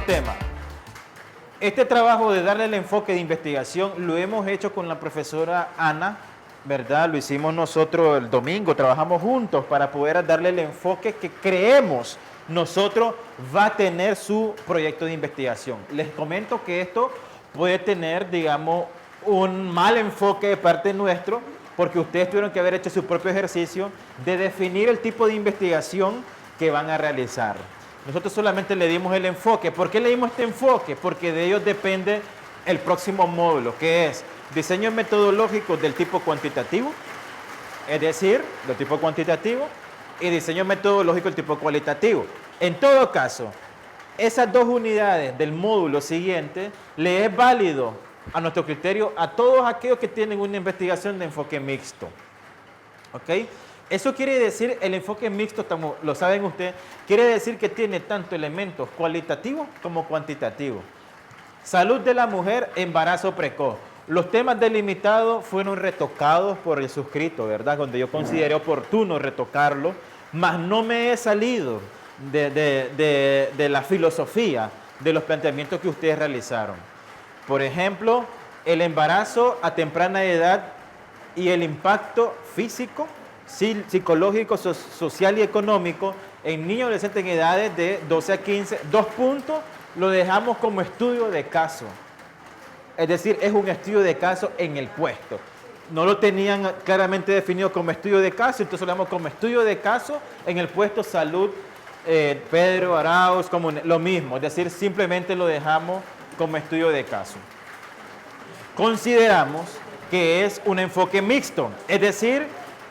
tema. Este trabajo de darle el enfoque de investigación lo hemos hecho con la profesora Ana, ¿verdad? Lo hicimos nosotros el domingo, trabajamos juntos para poder darle el enfoque que creemos nosotros va a tener su proyecto de investigación. Les comento que esto puede tener, digamos, un mal enfoque de parte nuestro, porque ustedes tuvieron que haber hecho su propio ejercicio de definir el tipo de investigación que van a realizar. Nosotros solamente le dimos el enfoque. ¿Por qué le dimos este enfoque? Porque de ellos depende el próximo módulo, que es diseño metodológico del tipo cuantitativo, es decir, del tipo cuantitativo, y diseño metodológico del tipo cualitativo. En todo caso, esas dos unidades del módulo siguiente le es válido a nuestro criterio a todos aquellos que tienen una investigación de enfoque mixto. ¿Ok? Eso quiere decir, el enfoque mixto, lo saben ustedes, quiere decir que tiene tanto elementos cualitativos como cuantitativos. Salud de la mujer, embarazo precoz. Los temas delimitados fueron retocados por el suscrito, ¿verdad? Donde yo consideré oportuno retocarlo, mas no me he salido de la filosofía de los planteamientos que ustedes realizaron. Por ejemplo, el embarazo a temprana edad y el impacto físico, psicológico, social y económico en niños y adolescentes en edades de 12 a 15, 2 puntos, lo dejamos como estudio de caso. Es decir, es un estudio de caso en el puesto. No lo tenían claramente definido como estudio de caso, entonces lo damos como estudio de caso en el puesto salud, Pedro, Arauz, lo mismo. Es decir, simplemente lo dejamos como estudio de caso. Consideramos que es un enfoque mixto, es decir,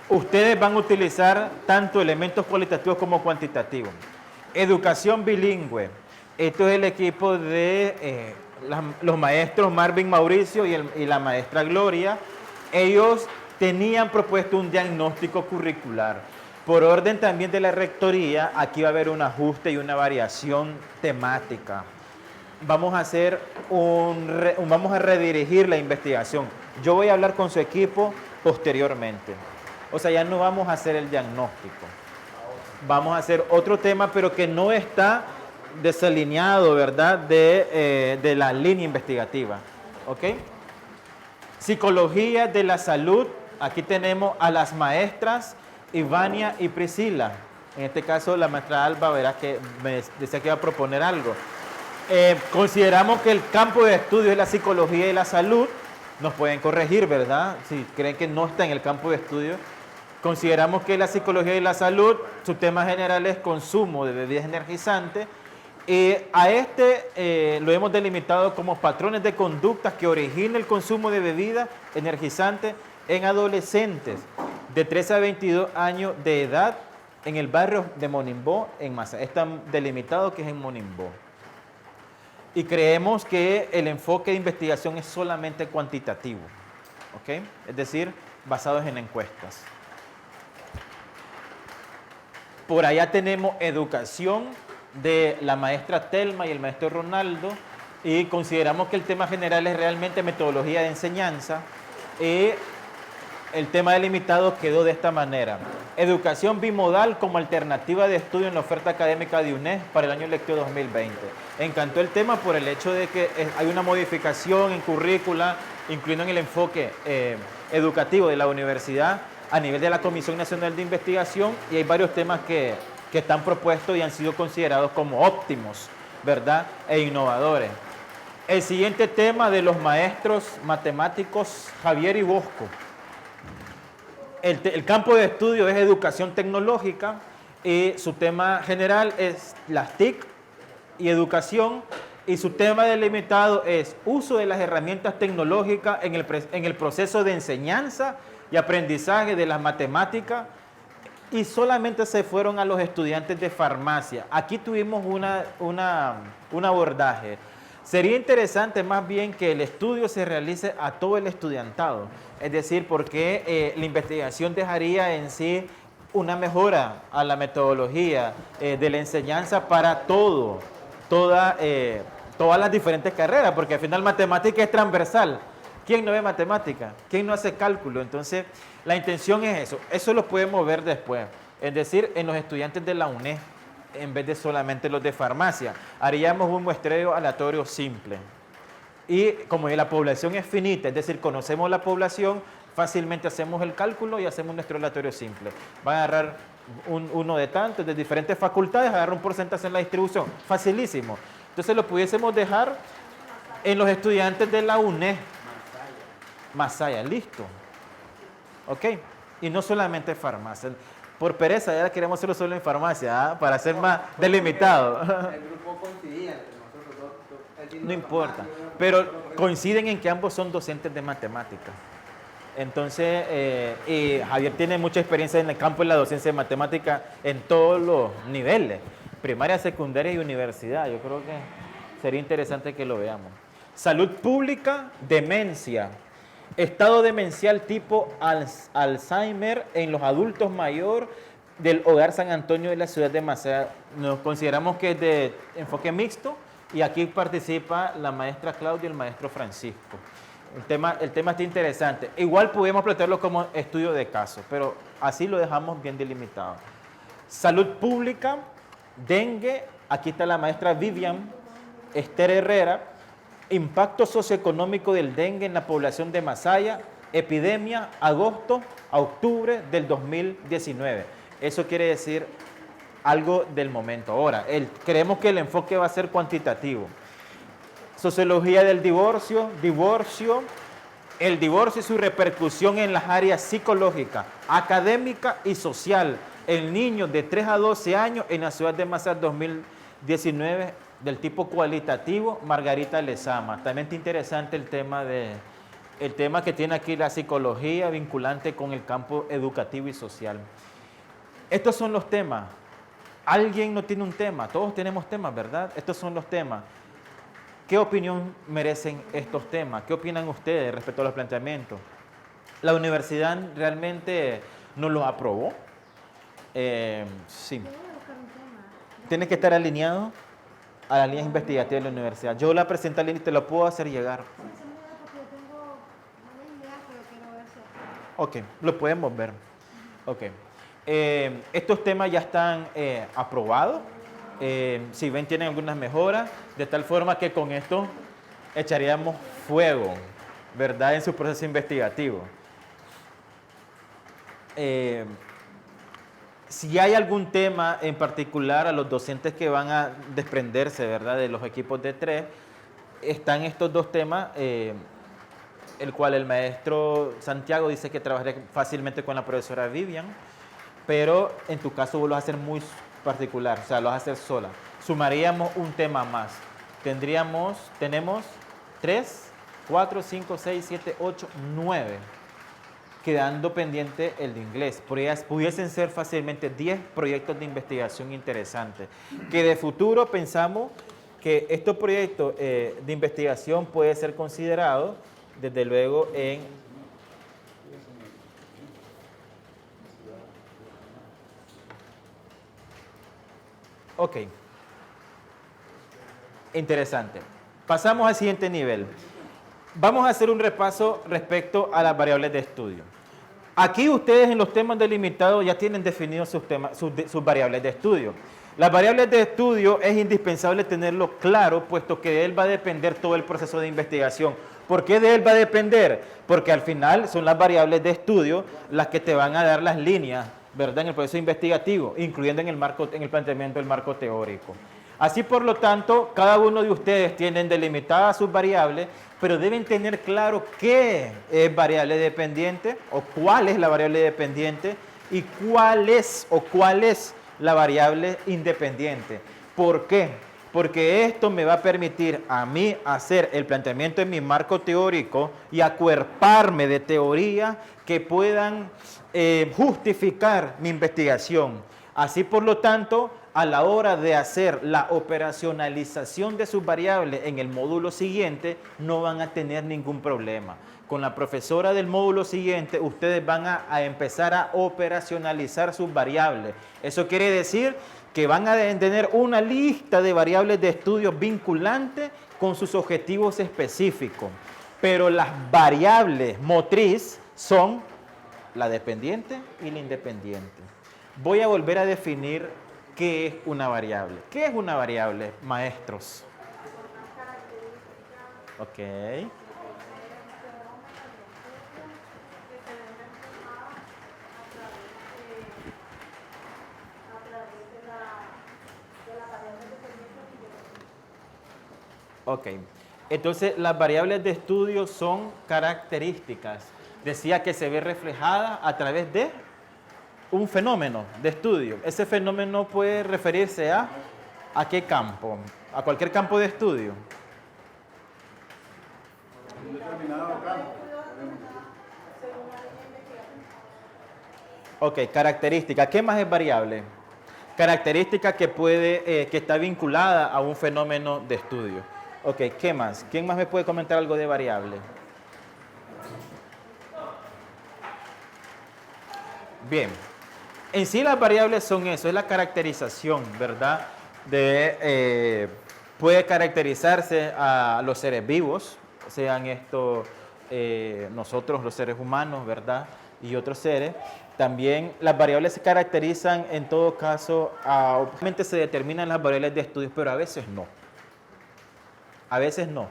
ustedes van a utilizar tanto elementos cualitativos como cuantitativos. Educación bilingüe. Esto es el equipo de los maestros Marvin Mauricio y la maestra Gloria. Ellos tenían propuesto un diagnóstico curricular. Por orden también de la rectoría, aquí va a haber un ajuste y una variación temática. Vamos a redirigir la investigación. Yo voy a hablar con su equipo posteriormente. O sea, ya no vamos a hacer el diagnóstico. Vamos a hacer otro tema, pero que no está desalineado, ¿verdad?, de la línea investigativa. ¿Ok? Psicología de la salud. Aquí tenemos a las maestras Ivania y Priscila. En este caso, la maestra Alba verá que me decía que iba a proponer algo. Consideramos que el campo de estudio es la psicología y la salud. Nos pueden corregir, ¿verdad? Si creen que no está en el campo de estudio. Consideramos que la psicología y la salud, su tema general es consumo de bebidas energizantes. A lo hemos delimitado como patrones de conductas que originan el consumo de bebidas energizantes en adolescentes de 13 a 22 años de edad en el barrio de Monimbó, en Masa. Está delimitado que es en Monimbó. Y creemos que el enfoque de investigación es solamente cuantitativo, ¿ok? Es decir, basados en encuestas. Por allá tenemos educación de la maestra Telma y el maestro Ronaldo, y consideramos que el tema general es realmente metodología de enseñanza, y el tema delimitado quedó de esta manera. Educación bimodal como alternativa de estudio en la oferta académica de UNED para el año lectivo 2020. Encantó el tema por el hecho de que hay una modificación en currícula, incluyendo en el enfoque educativo de la universidad a nivel de la Comisión Nacional de Investigación, y hay varios temas que están propuestos y han sido considerados como óptimos, ¿verdad?, e innovadores. El siguiente tema de los maestros matemáticos Javier y Bosco. El campo de estudio es educación tecnológica y su tema general es las TIC y educación, y su tema delimitado es uso de las herramientas tecnológicas en el proceso de enseñanza y aprendizaje de las matemáticas, y solamente se fueron a los estudiantes de farmacia. Aquí tuvimos un abordaje. Sería interesante más bien que el estudio se realice a todo el estudiantado, es decir, porque la investigación dejaría en sí una mejora a la metodología de la enseñanza para todas las diferentes carreras, porque al final matemática es transversal. ¿Quién no ve matemática? ¿Quién no hace cálculo? Entonces, la intención es eso. Eso lo podemos ver después, es decir, en los estudiantes de la UNED. en vez de solamente los de farmacia. Haríamos un muestreo aleatorio simple. Y como la población es finita, es decir, conocemos la población, fácilmente hacemos el cálculo y hacemos nuestro aleatorio simple. Va a agarrar uno de tantos, de diferentes facultades, agarra un porcentaje en la distribución. Facilísimo. Entonces lo pudiésemos dejar en los estudiantes de la UNED. Masaya, listo. ¿Ok? Y no solamente farmacia. Por pereza, ya queremos hacerlo solo en farmacia, ¿ah? Para ser más delimitado. El grupo coincidía entre nosotros dos. No importa. Pero coinciden en que ambos son docentes de matemáticas. Entonces, Javier tiene mucha experiencia en el campo de la docencia de matemáticas en todos los niveles, primaria, secundaria y universidad. Yo creo que sería interesante que lo veamos. Salud pública, demencia. Estado demencial tipo Alzheimer en los adultos mayores del Hogar San Antonio de la ciudad de Masaya. Nos consideramos que es de enfoque mixto y aquí participa la maestra Claudia y el maestro Francisco. El tema está interesante. Igual podemos plantearlo como estudio de caso, pero así lo dejamos bien delimitado. Salud pública, dengue, aquí está la maestra Vivian Esther Herrera. Impacto socioeconómico del dengue en la población de Masaya, epidemia, agosto a octubre del 2019. Eso quiere decir algo del momento. Ahora, creemos que el enfoque va a ser cuantitativo. Sociología del divorcio, el divorcio y su repercusión en las áreas psicológica, académica y social en niños de 3 a 12 años en la ciudad de Masaya 2019, del tipo cualitativo, Margarita Lezama. También es interesante el tema que tiene aquí la psicología vinculante con el campo educativo y social. Estos son los temas. ¿Alguien no tiene un tema? Todos tenemos temas, ¿verdad? Estos son los temas. ¿Qué opinión merecen estos temas? ¿Qué opinan ustedes respecto a los planteamientos? ¿La universidad realmente nos los aprobó? Sí. Tiene que estar alineado a las líneas investigativas de la universidad. Yo la presenté y te lo puedo hacer llegar. Ok, lo podemos ver. Ok. Estos temas ya están aprobados. Si ven, tienen algunas mejoras, de tal forma que con esto echaríamos fuego, ¿verdad?, en su proceso investigativo. Si hay algún tema en particular a los docentes que van a desprenderse, ¿verdad?, de los equipos de 3, están estos dos temas, el cual el maestro Santiago dice que trabajaría fácilmente con la profesora Vivian, pero en tu caso vos lo vas a hacer muy particular, o sea, lo vas a hacer sola. Sumaríamos un tema más. Tenemos 3, 4, 5, 6, 7, 8, 9. Quedando pendiente el de inglés. Pudiesen ser fácilmente 10 proyectos de investigación interesantes, que de futuro pensamos que estos proyectos de investigación pueden ser considerados, desde luego, en... Ok. Interesante. Pasamos al siguiente nivel. Vamos a hacer un repaso respecto a las variables de estudio. Aquí ustedes en los temas delimitados ya tienen definidos sus variables de estudio. Las variables de estudio es indispensable tenerlo claro, puesto que de él va a depender todo el proceso de investigación. ¿Por qué de él va a depender? Porque al final son las variables de estudio las que te van a dar las líneas, ¿verdad?, en el proceso investigativo, incluyendo en el planteamiento del marco teórico. Así, por lo tanto, cada uno de ustedes tienen delimitadas sus variables, pero deben tener claro qué es variable dependiente o cuál es la variable dependiente y cuál es la variable independiente. ¿Por qué? Porque esto me va a permitir a mí hacer el planteamiento en mi marco teórico y acuerparme de teoría que puedan justificar mi investigación. Así, por lo tanto, a la hora de hacer la operacionalización de sus variables en el módulo siguiente, no van a tener ningún problema. Con la profesora del módulo siguiente, ustedes van a empezar a operacionalizar sus variables. Eso quiere decir que van a tener una lista de variables de estudio vinculantes con sus objetivos específicos. Pero las variables motriz son la dependiente y la independiente. Voy a volver a definir ¿qué es una variable? ¿Qué es una variable, maestros? Ok. Ok. Entonces, las variables de estudio son características. Decía que se ve reflejada a través de un fenómeno de estudio. Ese fenómeno puede referirse ¿a qué campo? A cualquier campo de estudio. Un determinado campo. Ok, característica. ¿Qué más es variable? Característica que que está vinculada a un fenómeno de estudio. Ok, ¿qué más? ¿Quién más me puede comentar algo de variable? Bien. En sí las variables son eso, es la caracterización, ¿verdad? Puede caracterizarse a los seres vivos, sean estos nosotros los seres humanos, ¿verdad? Y otros seres. También las variables se caracterizan en todo caso, obviamente se determinan las variables de estudios, pero a veces no. A veces no.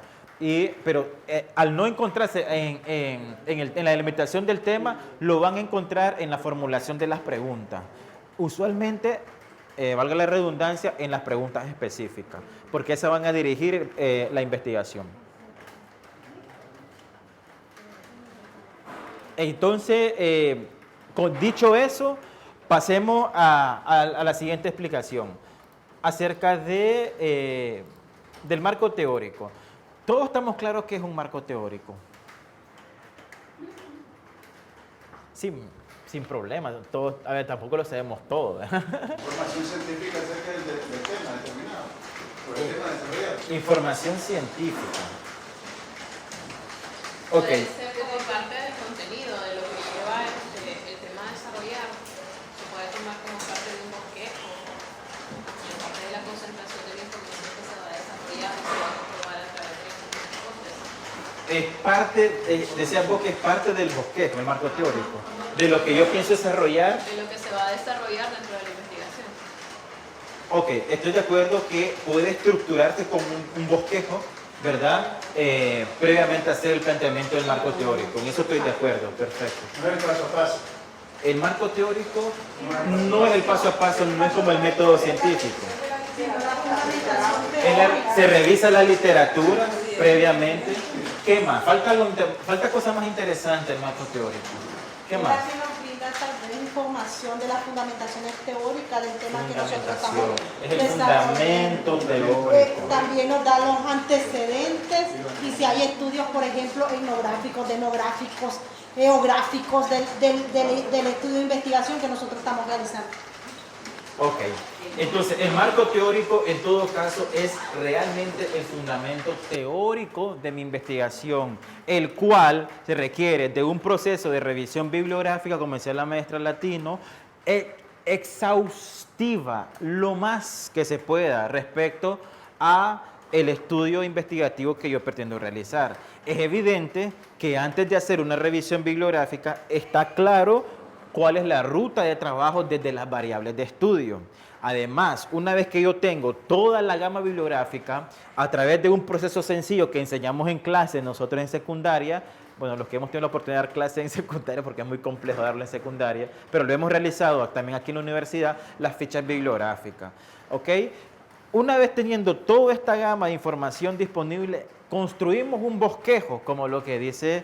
Pero al no encontrarse en la delimitación del tema, lo van a encontrar en la formulación de las preguntas. Usualmente, valga la redundancia, en las preguntas específicas, porque esas van a dirigir la investigación. Entonces, dicho eso, pasemos a la siguiente explicación acerca del marco teórico. Todos estamos claros que es un marco teórico. Sin problema. Todos, a ver, tampoco lo sabemos todo. Información científica acerca del tema determinado. Por el tema desarrollado. Información científica. Ok. Puede ser como parte del contenido, de lo que lleva el tema a desarrollar. Se puede tomar como parte de un bosquejo, como parte de la concentración de la información que se va a desarrollar y se va a comprobar a través de estas hipótesis. Es parte, decías vos que es parte del bosquejo, el marco teórico, de lo que yo pienso desarrollar. De lo que se va a desarrollar dentro de la investigación. Ok, estoy de acuerdo que puede estructurarse como un bosquejo, ¿verdad? Previamente hacer el planteamiento del marco teórico. En eso estoy de acuerdo, perfecto. No es el paso a paso. El marco teórico no es el paso a paso, no es como el método científico. Se revisa la literatura previamente. ¿Qué más? Falta cosas más interesantes del marco teórico. ¿Qué más? Que nos brinda tal vez información de las fundamentaciones teóricas del tema que nosotros estamos Es el fundamento teórico. También nos da los antecedentes y si hay estudios, por ejemplo, etnográficos, demográficos, geográficos del estudio de investigación que nosotros estamos realizando. Ok, entonces el marco teórico en todo caso es realmente el fundamento teórico de mi investigación, el cual se requiere de un proceso de revisión bibliográfica, como decía la maestra Latino, exhaustiva, lo más que se pueda respecto a el estudio investigativo que yo pretendo realizar. Es evidente que antes de hacer una revisión bibliográfica está claro cuál es la ruta de trabajo desde las variables de estudio. Además, una vez que yo tengo toda la gama bibliográfica, a través de un proceso sencillo que enseñamos en clase nosotros en secundaria, bueno, los que hemos tenido la oportunidad de dar clases en secundaria, porque es muy complejo darlo en secundaria, pero lo hemos realizado también aquí en la universidad, las fichas bibliográficas. ¿Ok? Una vez teniendo toda esta gama de información disponible, construimos un bosquejo, como lo que dice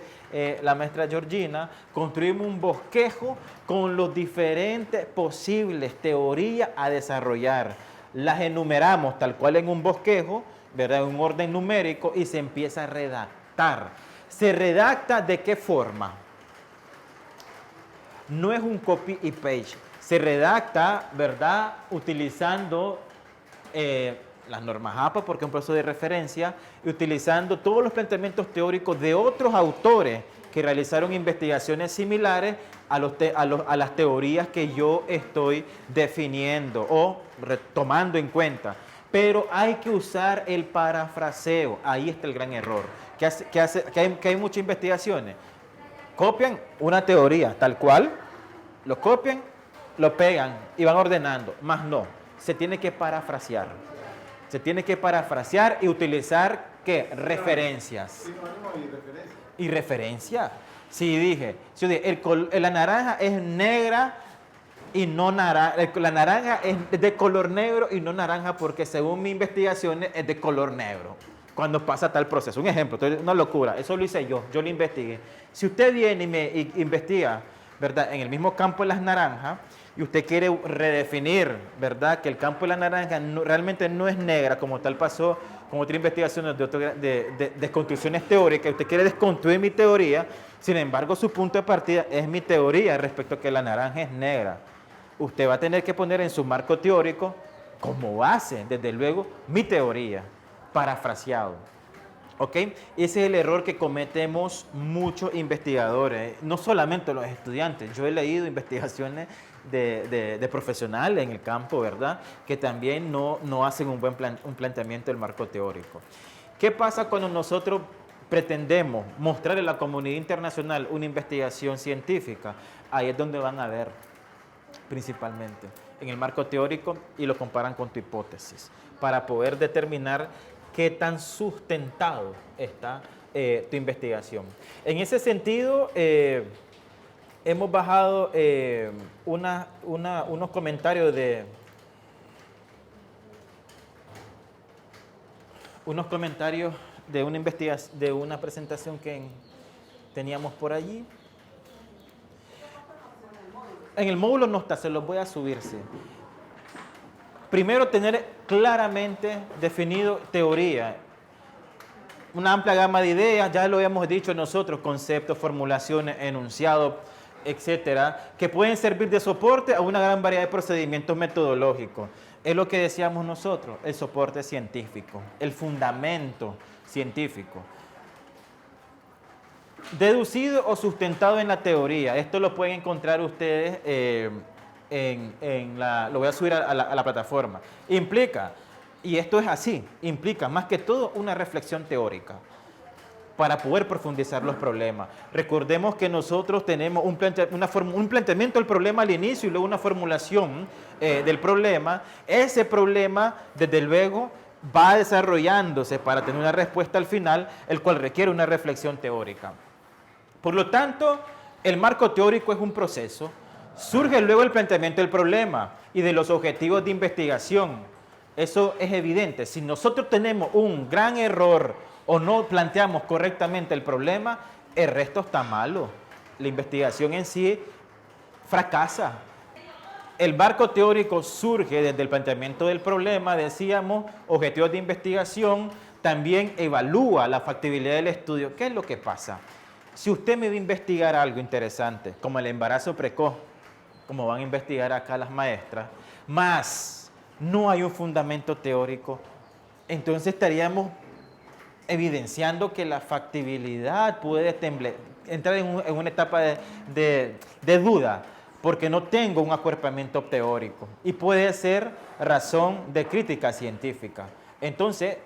la maestra Georgina, construimos un bosquejo con los diferentes posibles teorías a desarrollar. Las enumeramos tal cual en un bosquejo, ¿verdad? En un orden numérico y se empieza a redactar. ¿Se redacta de qué forma? No es un copy y paste. Se redacta, ¿verdad? Utilizando las normas APA, porque es un proceso de referencia, y utilizando todos los planteamientos teóricos de otros autores que realizaron investigaciones similares a las teorías que yo estoy definiendo o tomando en cuenta. Pero hay que usar el parafraseo, ahí está el gran error, que hay muchas investigaciones. Copian una teoría tal cual, lo copian, lo pegan y van ordenando, más no. se tiene que parafrasear. Se tiene que parafrasear y utilizar, ¿qué? Referencias. Sinónimo y referencia. ¿Y referencia? Sí, dije. Sí, dije la naranja es negra y no naranja. La naranja es de color negro y no naranja porque según mi investigación es de color negro cuando pasa tal proceso. Un ejemplo, una locura. Eso lo hice yo lo investigué. Si usted viene y me investiga, ¿verdad? En el mismo campo de las naranjas y usted quiere redefinir, ¿verdad? Que el campo de la naranja realmente no es negra como tal pasó con otras investigaciones de desconstrucciones teóricas. Usted quiere desconstruir mi teoría, sin embargo su punto de partida es mi teoría respecto a que la naranja es negra. Usted va a tener que poner en su marco teórico como base, desde luego, mi teoría, parafraseado. ¿Ok? Ese es el error que cometemos muchos investigadores, no solamente los estudiantes. Yo he leído investigaciones de profesionales en el campo, ¿verdad? Que también no hacen un buen un planteamiento del marco teórico. ¿Qué pasa cuando nosotros pretendemos mostrarle a la comunidad internacional una investigación científica? Ahí es donde van a ver, principalmente, en el marco teórico y lo comparan con tu hipótesis, para poder determinar qué tan sustentado está tu investigación. En ese sentido, hemos bajado unos comentarios de una investigación, de una presentación que teníamos por allí. En el módulo no está, se los voy a subir, sí. Primero, tener claramente definido teoría. Una amplia gama de ideas, ya lo habíamos dicho nosotros, conceptos, formulaciones, enunciados, etcétera, que pueden servir de soporte a una gran variedad de procedimientos metodológicos. Es lo que decíamos nosotros, el soporte científico, el fundamento científico. Deducido o sustentado en la teoría. Esto lo pueden encontrar ustedes lo voy a subir a la plataforma. Implica, y esto es así, implica más que todo una reflexión teórica para poder profundizar los problemas. Recordemos que nosotros tenemos un planteamiento del problema al inicio y luego una formulación del problema. Ese problema, desde luego, va desarrollándose para tener una respuesta al final, el cual requiere una reflexión teórica. Por lo tanto, el marco teórico es un proceso. Surge luego el planteamiento del problema y de los objetivos de investigación. Eso es evidente. Si nosotros tenemos un gran error o no planteamos correctamente el problema, el resto está malo. La investigación en sí fracasa. El marco teórico surge desde el planteamiento del problema, decíamos, objetivos de investigación, también evalúa la factibilidad del estudio. ¿Qué es lo que pasa? Si usted me va a investigar algo interesante, como el embarazo precoz, como van a investigar acá las maestras, más no hay un fundamento teórico, entonces estaríamos evidenciando que la factibilidad puede entrar en una etapa de duda, porque no tengo un acuerpamiento teórico y puede ser razón de crítica científica. Entonces,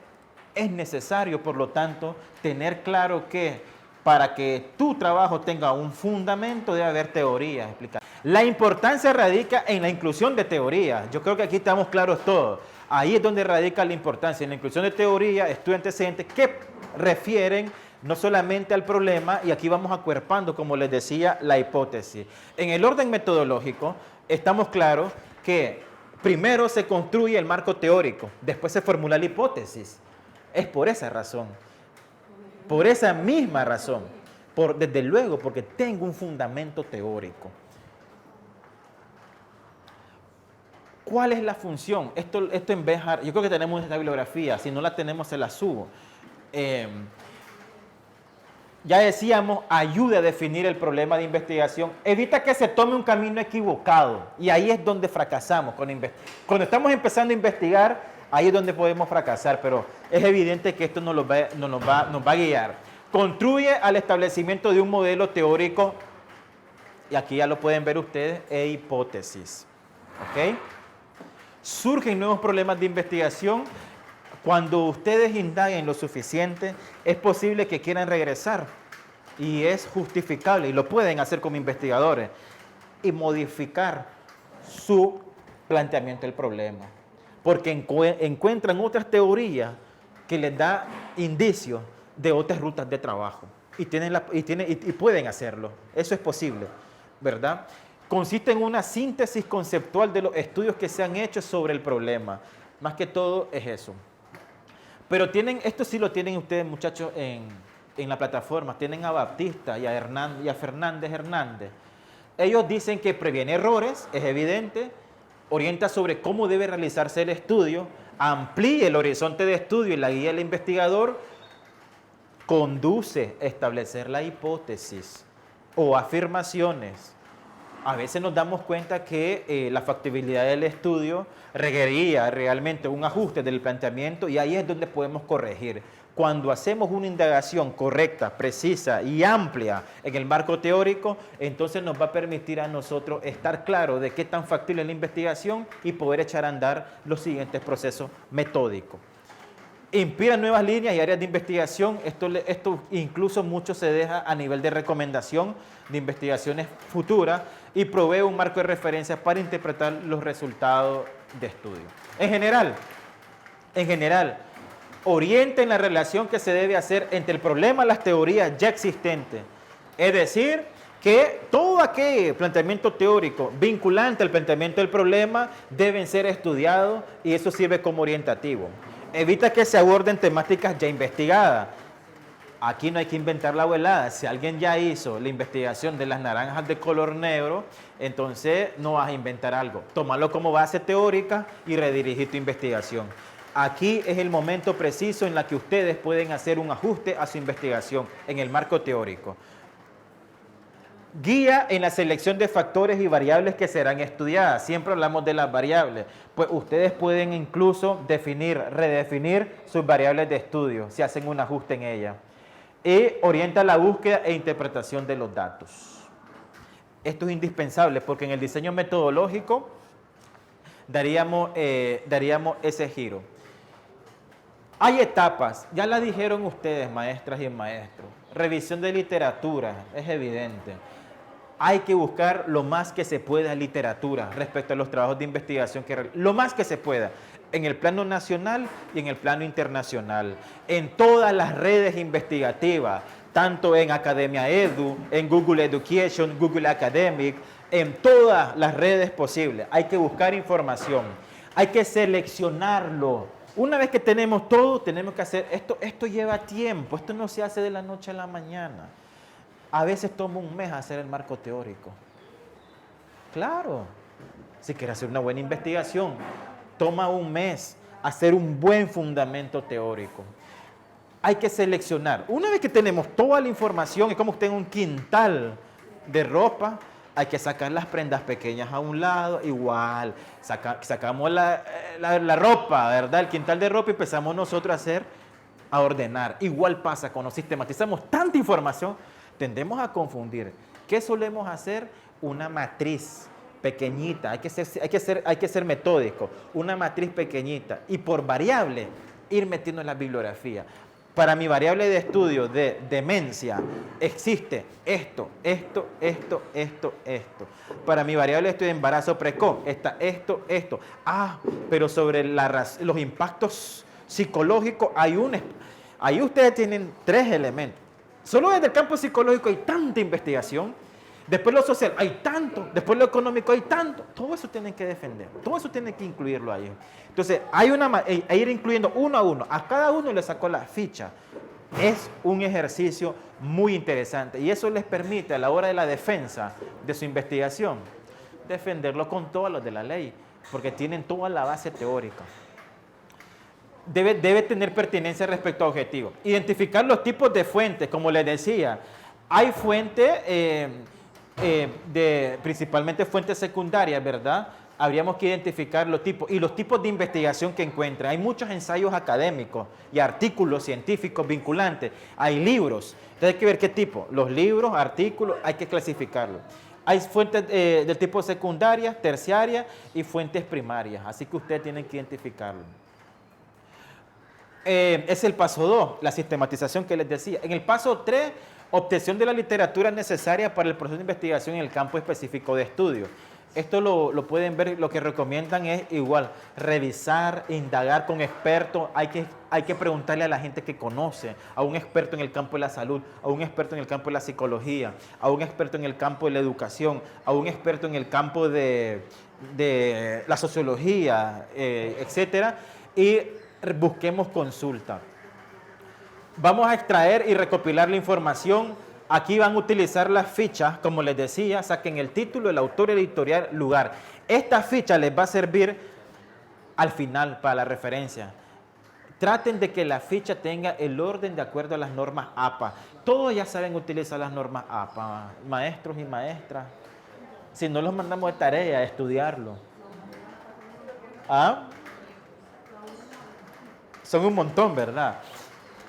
es necesario, por lo tanto, tener claro que para que tu trabajo tenga un fundamento debe haber teorías explicadas. La importancia radica en la inclusión de teorías. Yo creo que aquí estamos claros todos. Ahí es donde radica la importancia, en la inclusión de teorías, estudios antecedentes que refieren no solamente al problema, y aquí vamos acuerpando, como les decía, la hipótesis. En el orden metodológico, estamos claros que primero se construye el marco teórico, después se formula la hipótesis. Es por esa razón. Por esa misma razón, desde luego, porque tengo un fundamento teórico. ¿Cuál es la función? Esto en Behar, yo creo que tenemos esta bibliografía, si no la tenemos se la subo. Ya decíamos, ayuda a definir el problema de investigación, evita que se tome un camino equivocado, y ahí es donde fracasamos. Cuando estamos empezando a investigar, ahí es donde podemos fracasar, pero es evidente que esto nos va a guiar. Contribuye al establecimiento de un modelo teórico, y aquí ya lo pueden ver ustedes, e hipótesis. ¿Ok? Surgen nuevos problemas de investigación. Cuando ustedes indaguen lo suficiente, es posible que quieran regresar, y es justificable, y lo pueden hacer como investigadores, y modificar su planteamiento del problema. porque encuentran otras teorías que les da indicios de otras rutas de trabajo y pueden hacerlo. Eso es posible, ¿verdad? Consiste en una síntesis conceptual de los estudios que se han hecho sobre el problema. Más que todo es eso. Pero esto sí lo tienen ustedes, muchachos, en la plataforma. Tienen a Baptista y a Fernández Hernández. Ellos dicen que previene errores, es evidente, orienta sobre cómo debe realizarse el estudio, amplía el horizonte de estudio y la guía del investigador, conduce a establecer la hipótesis o afirmaciones. A veces nos damos cuenta que la factibilidad del estudio requería realmente un ajuste del planteamiento y ahí es donde podemos corregir. Cuando hacemos una indagación correcta, precisa y amplia en el marco teórico, entonces nos va a permitir a nosotros estar claros de qué tan factible es la investigación y poder echar a andar los siguientes procesos metódicos. Inspira nuevas líneas y áreas de investigación. Esto incluso mucho se deja a nivel de recomendación de investigaciones futuras y provee un marco de referencia para interpretar los resultados de estudio. En general, orienta en la relación que se debe hacer entre el problema y las teorías ya existentes. Es decir, que todo aquel planteamiento teórico vinculante al planteamiento del problema deben ser estudiados y eso sirve como orientativo. Evita que se aborden temáticas ya investigadas. Aquí no hay que inventar la abuelada. Si alguien ya hizo la investigación de las naranjas de color negro, entonces no vas a inventar algo. Tómalo como base teórica y redirigir tu investigación. Aquí es el momento preciso en el que ustedes pueden hacer un ajuste a su investigación en el marco teórico. Guía en la selección de factores y variables que serán estudiadas. Siempre hablamos de las variables. Pues ustedes pueden incluso redefinir sus variables de estudio si hacen un ajuste en ellas. Y orienta la búsqueda e interpretación de los datos. Esto es indispensable porque en el diseño metodológico daríamos ese giro. Hay etapas, ya la dijeron ustedes, maestras y maestros. Revisión de literatura, es evidente. Hay que buscar lo más que se pueda literatura respecto a los trabajos de investigación, lo más que se pueda, en el plano nacional y en el plano internacional, en todas las redes investigativas, tanto en Academia Edu, en Google Education, Google Academic, en todas las redes posibles. Hay que buscar información, hay que seleccionarlo. Una vez que tenemos todo, tenemos que hacer esto. Esto lleva tiempo, esto no se hace de la noche a la mañana. A veces toma un mes hacer el marco teórico. Claro, si quieres hacer una buena investigación, toma un mes hacer un buen fundamento teórico. Hay que seleccionar. Una vez que tenemos toda la información, es como usted en un quintal de ropa, hay que sacar las prendas pequeñas a un lado, igual, sacamos la ropa, ¿verdad? El quintal de ropa y empezamos nosotros a ordenar. Igual pasa cuando sistematizamos tanta información, tendemos a confundir. ¿Qué solemos hacer? Una matriz pequeñita, hay que ser metódico, una matriz pequeñita y por variable ir metiendo en la bibliografía. Para mi variable de estudio de demencia existe esto. Para mi variable de estudio de embarazo precoz está esto. Pero sobre los impactos psicológicos ahí ustedes tienen 3 elementos. Solo desde el campo psicológico hay tanta investigación. Después lo social hay tanto. Después lo económico hay tanto. Todo eso tienen que defender. Todo eso tienen que incluirlo ahí. Entonces, hay ir incluyendo uno a uno. A cada uno le sacó la ficha. Es un ejercicio muy interesante. Y eso les permite a la hora de la defensa de su investigación, defenderlo con todos los de la ley. Porque tienen toda la base teórica. Debe tener pertinencia respecto a objetivos. Identificar los tipos de fuentes, como les decía. Hay fuentes, principalmente fuentes secundarias, ¿verdad? Habríamos que identificar los tipos y los tipos de investigación que encuentran. Hay muchos ensayos académicos y artículos científicos vinculantes. Hay libros. Entonces hay que ver qué tipo. Los libros, artículos, hay que clasificarlos. Hay fuentes del tipo secundaria, terciaria y fuentes primarias. Así que ustedes tienen que identificarlo. Es el paso 2, la sistematización que les decía. En el paso 3, obtención de la literatura necesaria para el proceso de investigación en el campo específico de estudio. Esto lo pueden ver, lo que recomiendan es igual, revisar, indagar con expertos, hay que preguntarle a la gente que conoce, a un experto en el campo de la salud, a un experto en el campo de la psicología, a un experto en el campo de la educación, a un experto en el campo de la sociología, etcétera, y busquemos consulta. Vamos a extraer y recopilar la información. Aquí van a utilizar las fichas, como les decía, saquen el título, el autor, el editorial, lugar. Esta ficha les va a servir al final para la referencia. Traten de que la ficha tenga el orden de acuerdo a las normas APA. Todos ya saben utilizar las normas APA, maestros y maestras. Si no los mandamos de tarea a estudiarlo. ¿Ah? Son un montón, ¿verdad?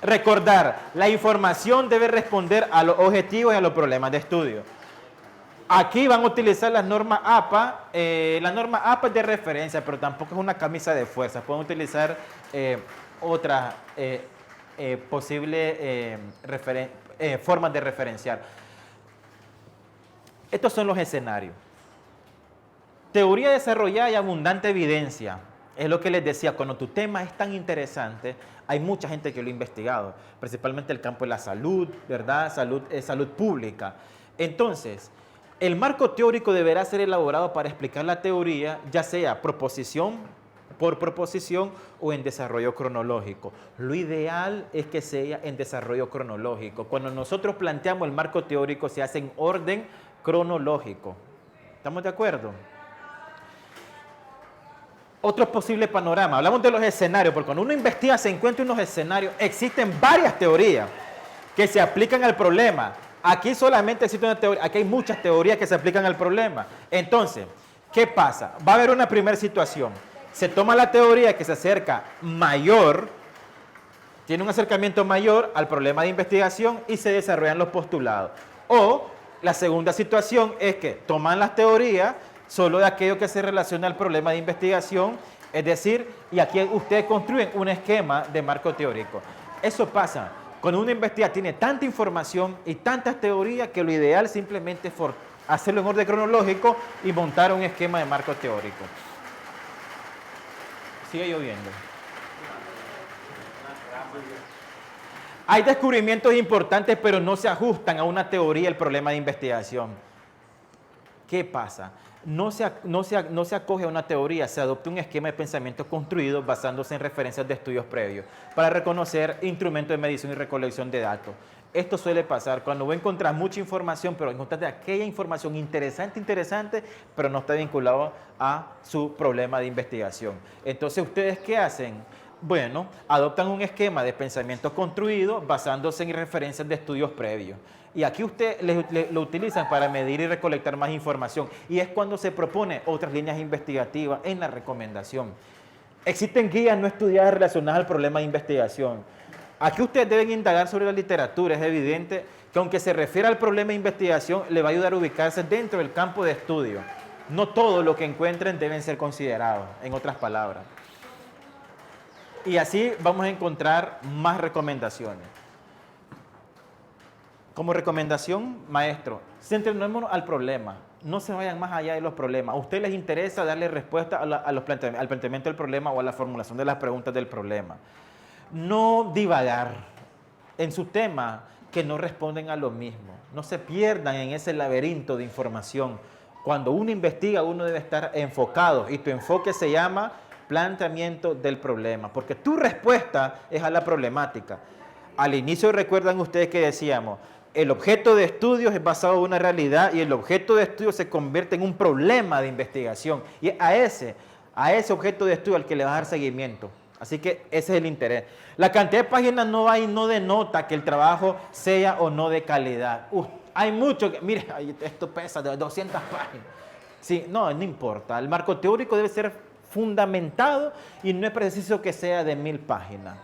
Recordar, la información debe responder a los objetivos y a los problemas de estudio. Aquí van a utilizar las normas APA. La norma APA es de referencia, pero tampoco es una camisa de fuerza. Pueden utilizar otras posibles formas de referenciar. Estos son los escenarios. Teoría desarrollada y abundante evidencia. Es lo que les decía, cuando tu tema es tan interesante, hay mucha gente que lo ha investigado, principalmente el campo de la salud, ¿verdad? Salud pública. Entonces, el marco teórico deberá ser elaborado para explicar la teoría, ya sea proposición por proposición o en desarrollo cronológico. Lo ideal es que sea en desarrollo cronológico. Cuando nosotros planteamos el marco teórico, se hace en orden cronológico. ¿Estamos de acuerdo? Otro posible panorama, hablamos de los escenarios, porque cuando uno investiga se encuentra unos escenarios, existen varias teorías que se aplican al problema. Aquí solamente existe una teoría, aquí hay muchas teorías que se aplican al problema. Entonces, ¿qué pasa? Va a haber una primera situación. Se toma la teoría que se acerca mayor, tiene un acercamiento mayor al problema de investigación y se desarrollan los postulados. O la segunda situación es que toman las teorías solo de aquello que se relaciona al problema de investigación, es decir, y aquí ustedes construyen un esquema de marco teórico. Eso pasa cuando una investigación tiene tanta información y tantas teorías que lo ideal simplemente es hacerlo en orden cronológico y montar un esquema de marco teórico. Sigue lloviendo. Hay descubrimientos importantes, pero no se ajustan a una teoría el problema de investigación. ¿Qué pasa? No se acoge a una teoría, se adopta un esquema de pensamiento construido basándose en referencias de estudios previos para reconocer instrumentos de medición y recolección de datos. Esto suele pasar cuando vos encontrás mucha información, pero encontrás aquella información interesante, pero no está vinculado a su problema de investigación. Entonces, ¿ustedes qué hacen? Bueno, adoptan un esquema de pensamiento construido basándose en referencias de estudios previos. Y aquí ustedes lo utilizan para medir y recolectar más información. Y es cuando se propone otras líneas investigativas en la recomendación. Existen guías no estudiadas relacionadas al problema de investigación. Aquí ustedes deben indagar sobre la literatura. Es evidente que aunque se refiere al problema de investigación, le va a ayudar a ubicarse dentro del campo de estudio. No todo lo que encuentren deben ser considerados, en otras palabras. Y así vamos a encontrar más recomendaciones. Como recomendación, maestro, centrémonos al problema. No se vayan más allá de los problemas. ¿A ustedes les interesa darle respuesta al planteamiento del problema o a la formulación de las preguntas del problema? No divagar en su tema que no responden a lo mismo. No se pierdan en ese laberinto de información. Cuando uno investiga, uno debe estar enfocado y tu enfoque se llama planteamiento del problema, porque tu respuesta es a la problemática. Al inicio recuerdan ustedes que decíamos, el objeto de estudio es basado en una realidad y el objeto de estudio se convierte en un problema de investigación. Y a ese objeto de estudio al que le vas a dar seguimiento. Así que ese es el interés. La cantidad de páginas no denota que el trabajo sea o no de calidad. Hay mucho que, mire, esto pesa de 200 páginas. Sí, no importa. El marco teórico debe ser fundamentado y no es preciso que sea de 1000 páginas.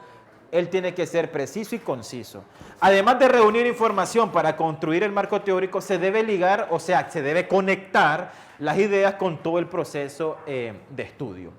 Él tiene que ser preciso y conciso. Además de reunir información para construir el marco teórico, se debe ligar, o sea, se debe conectar las ideas con todo el proceso de estudio.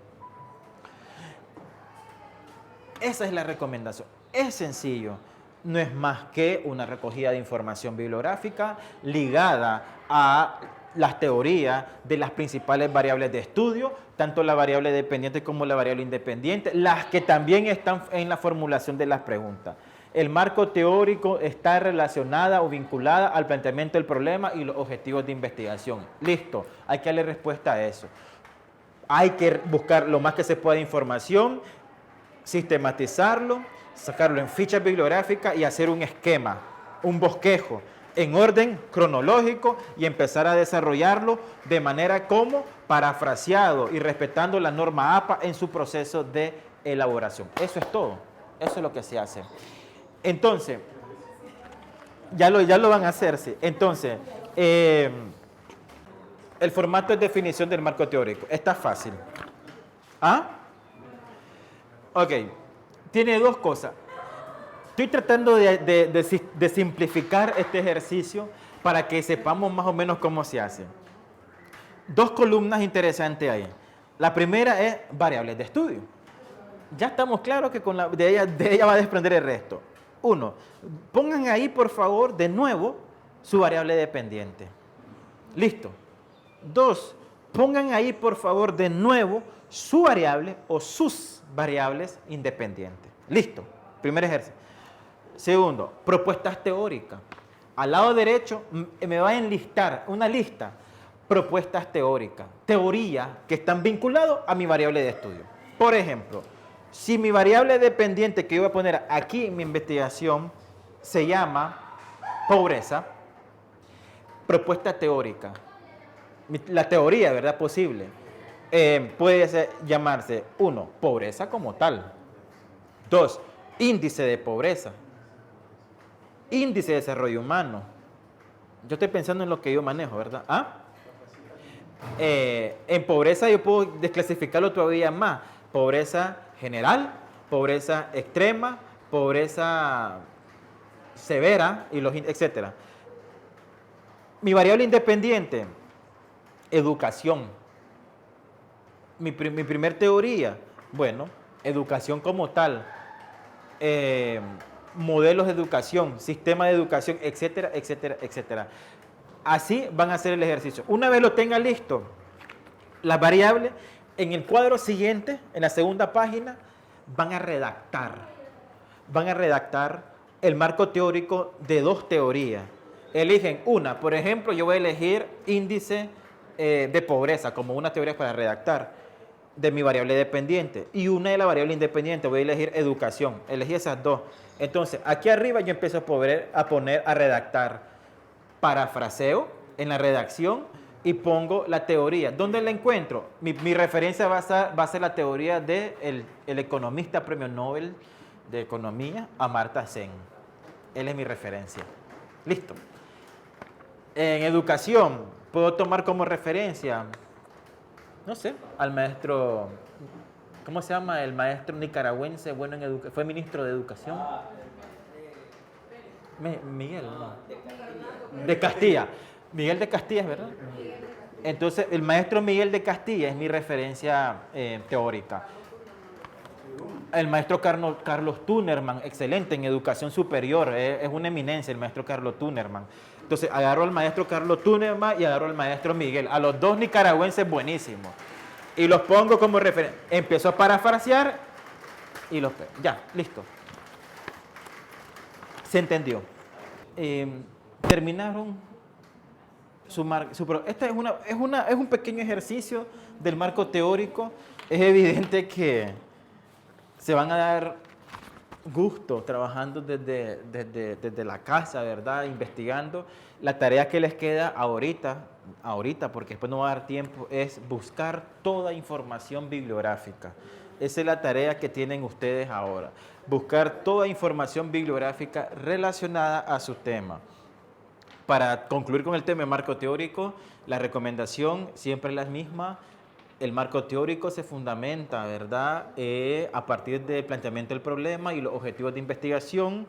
Esa es la recomendación. Es sencillo. No es más que una recogida de información bibliográfica ligada a las teorías de las principales variables de estudio, tanto la variable dependiente como la variable independiente, las que también están en la formulación de las preguntas. El marco teórico está relacionada o vinculada al planteamiento del problema y los objetivos de investigación. Listo, hay que darle respuesta a eso. Hay que buscar lo más que se pueda de información, sistematizarlo, sacarlo en fichas bibliográficas y hacer un esquema, un bosquejo, en orden cronológico y empezar a desarrollarlo de manera como parafraseado y respetando la norma APA en su proceso de elaboración. Eso es todo, eso es lo que se hace. Entonces, ya lo van a hacer, sí. Entonces, el formato de definición del marco teórico, está fácil. ¿Ah? Ok, tiene dos cosas. Estoy tratando de simplificar este ejercicio para que sepamos más o menos cómo se hace. Dos columnas interesantes ahí. La primera es variables de estudio. Ya estamos claros que de ella va a desprender el resto. Uno, pongan ahí por favor de nuevo su variable dependiente. Listo. Dos, pongan ahí por favor de nuevo su variable o sus variables independientes. Listo. Primer ejercicio. Segundo, propuestas teóricas. Al lado derecho me va a enlistar una lista, propuestas teóricas, teorías que están vinculadas a mi variable de estudio. Por ejemplo, si mi variable dependiente que yo voy a poner aquí en mi investigación se llama pobreza, propuesta teórica, la teoría, ¿verdad? Posible, puede llamarse 1, pobreza como tal. 2, índice de pobreza. Índice de desarrollo humano. Yo estoy pensando en lo que yo manejo, ¿verdad? ¿Ah? En pobreza yo puedo desclasificarlo todavía más. Pobreza general, pobreza extrema, pobreza severa, etcétera. Mi variable independiente, educación. Mi primer teoría, bueno, educación como tal. Modelos de educación, sistema de educación, etcétera, etcétera, etcétera. Así van a hacer el ejercicio. Una vez lo tengan listo, las variables, en el cuadro siguiente, en la segunda página, van a redactar el marco teórico de dos teorías. Eligen una, por ejemplo, yo voy a elegir índice de pobreza como una teoría para redactar de mi variable dependiente, y una de la variable independiente voy a elegir educación. Elegí esas dos. Entonces, aquí arriba yo empiezo a redactar parafraseo en la redacción y pongo la teoría. ¿Dónde la encuentro? Mi referencia va a ser la teoría del economista premio Nobel de Economía, Amartya Sen. Él es mi referencia. Listo. En educación, puedo tomar como referencia, no sé, al maestro, ¿cómo se llama? El maestro nicaragüense, bueno en educación, fue ministro de Educación. Miguel, no. De Castilla. Miguel de Castilla, ¿es verdad? Entonces, el maestro Miguel de Castilla es mi referencia teórica. El maestro Carlos Tunerman, excelente en educación superior, es una eminencia el maestro Carlos Tunerman. Entonces, agarro al maestro Carlos Tunerman y agarro al maestro Miguel, a los dos nicaragüenses buenísimos. Y los pongo como referencia. Empiezo a parafrasear y los pego. Ya, listo. ¿Se entendió? Terminaron esta es un pequeño ejercicio del marco teórico. Es evidente que se van a dar gusto trabajando desde la casa, ¿verdad? Investigando. La tarea que les queda ahorita, porque después no va a dar tiempo, es buscar toda información bibliográfica. Esa es la tarea que tienen ustedes ahora. Buscar toda información bibliográfica relacionada a su tema. Para concluir con el tema de marco teórico, la recomendación siempre es la misma. El marco teórico se fundamenta, ¿verdad?, a partir del planteamiento del problema y los objetivos de investigación.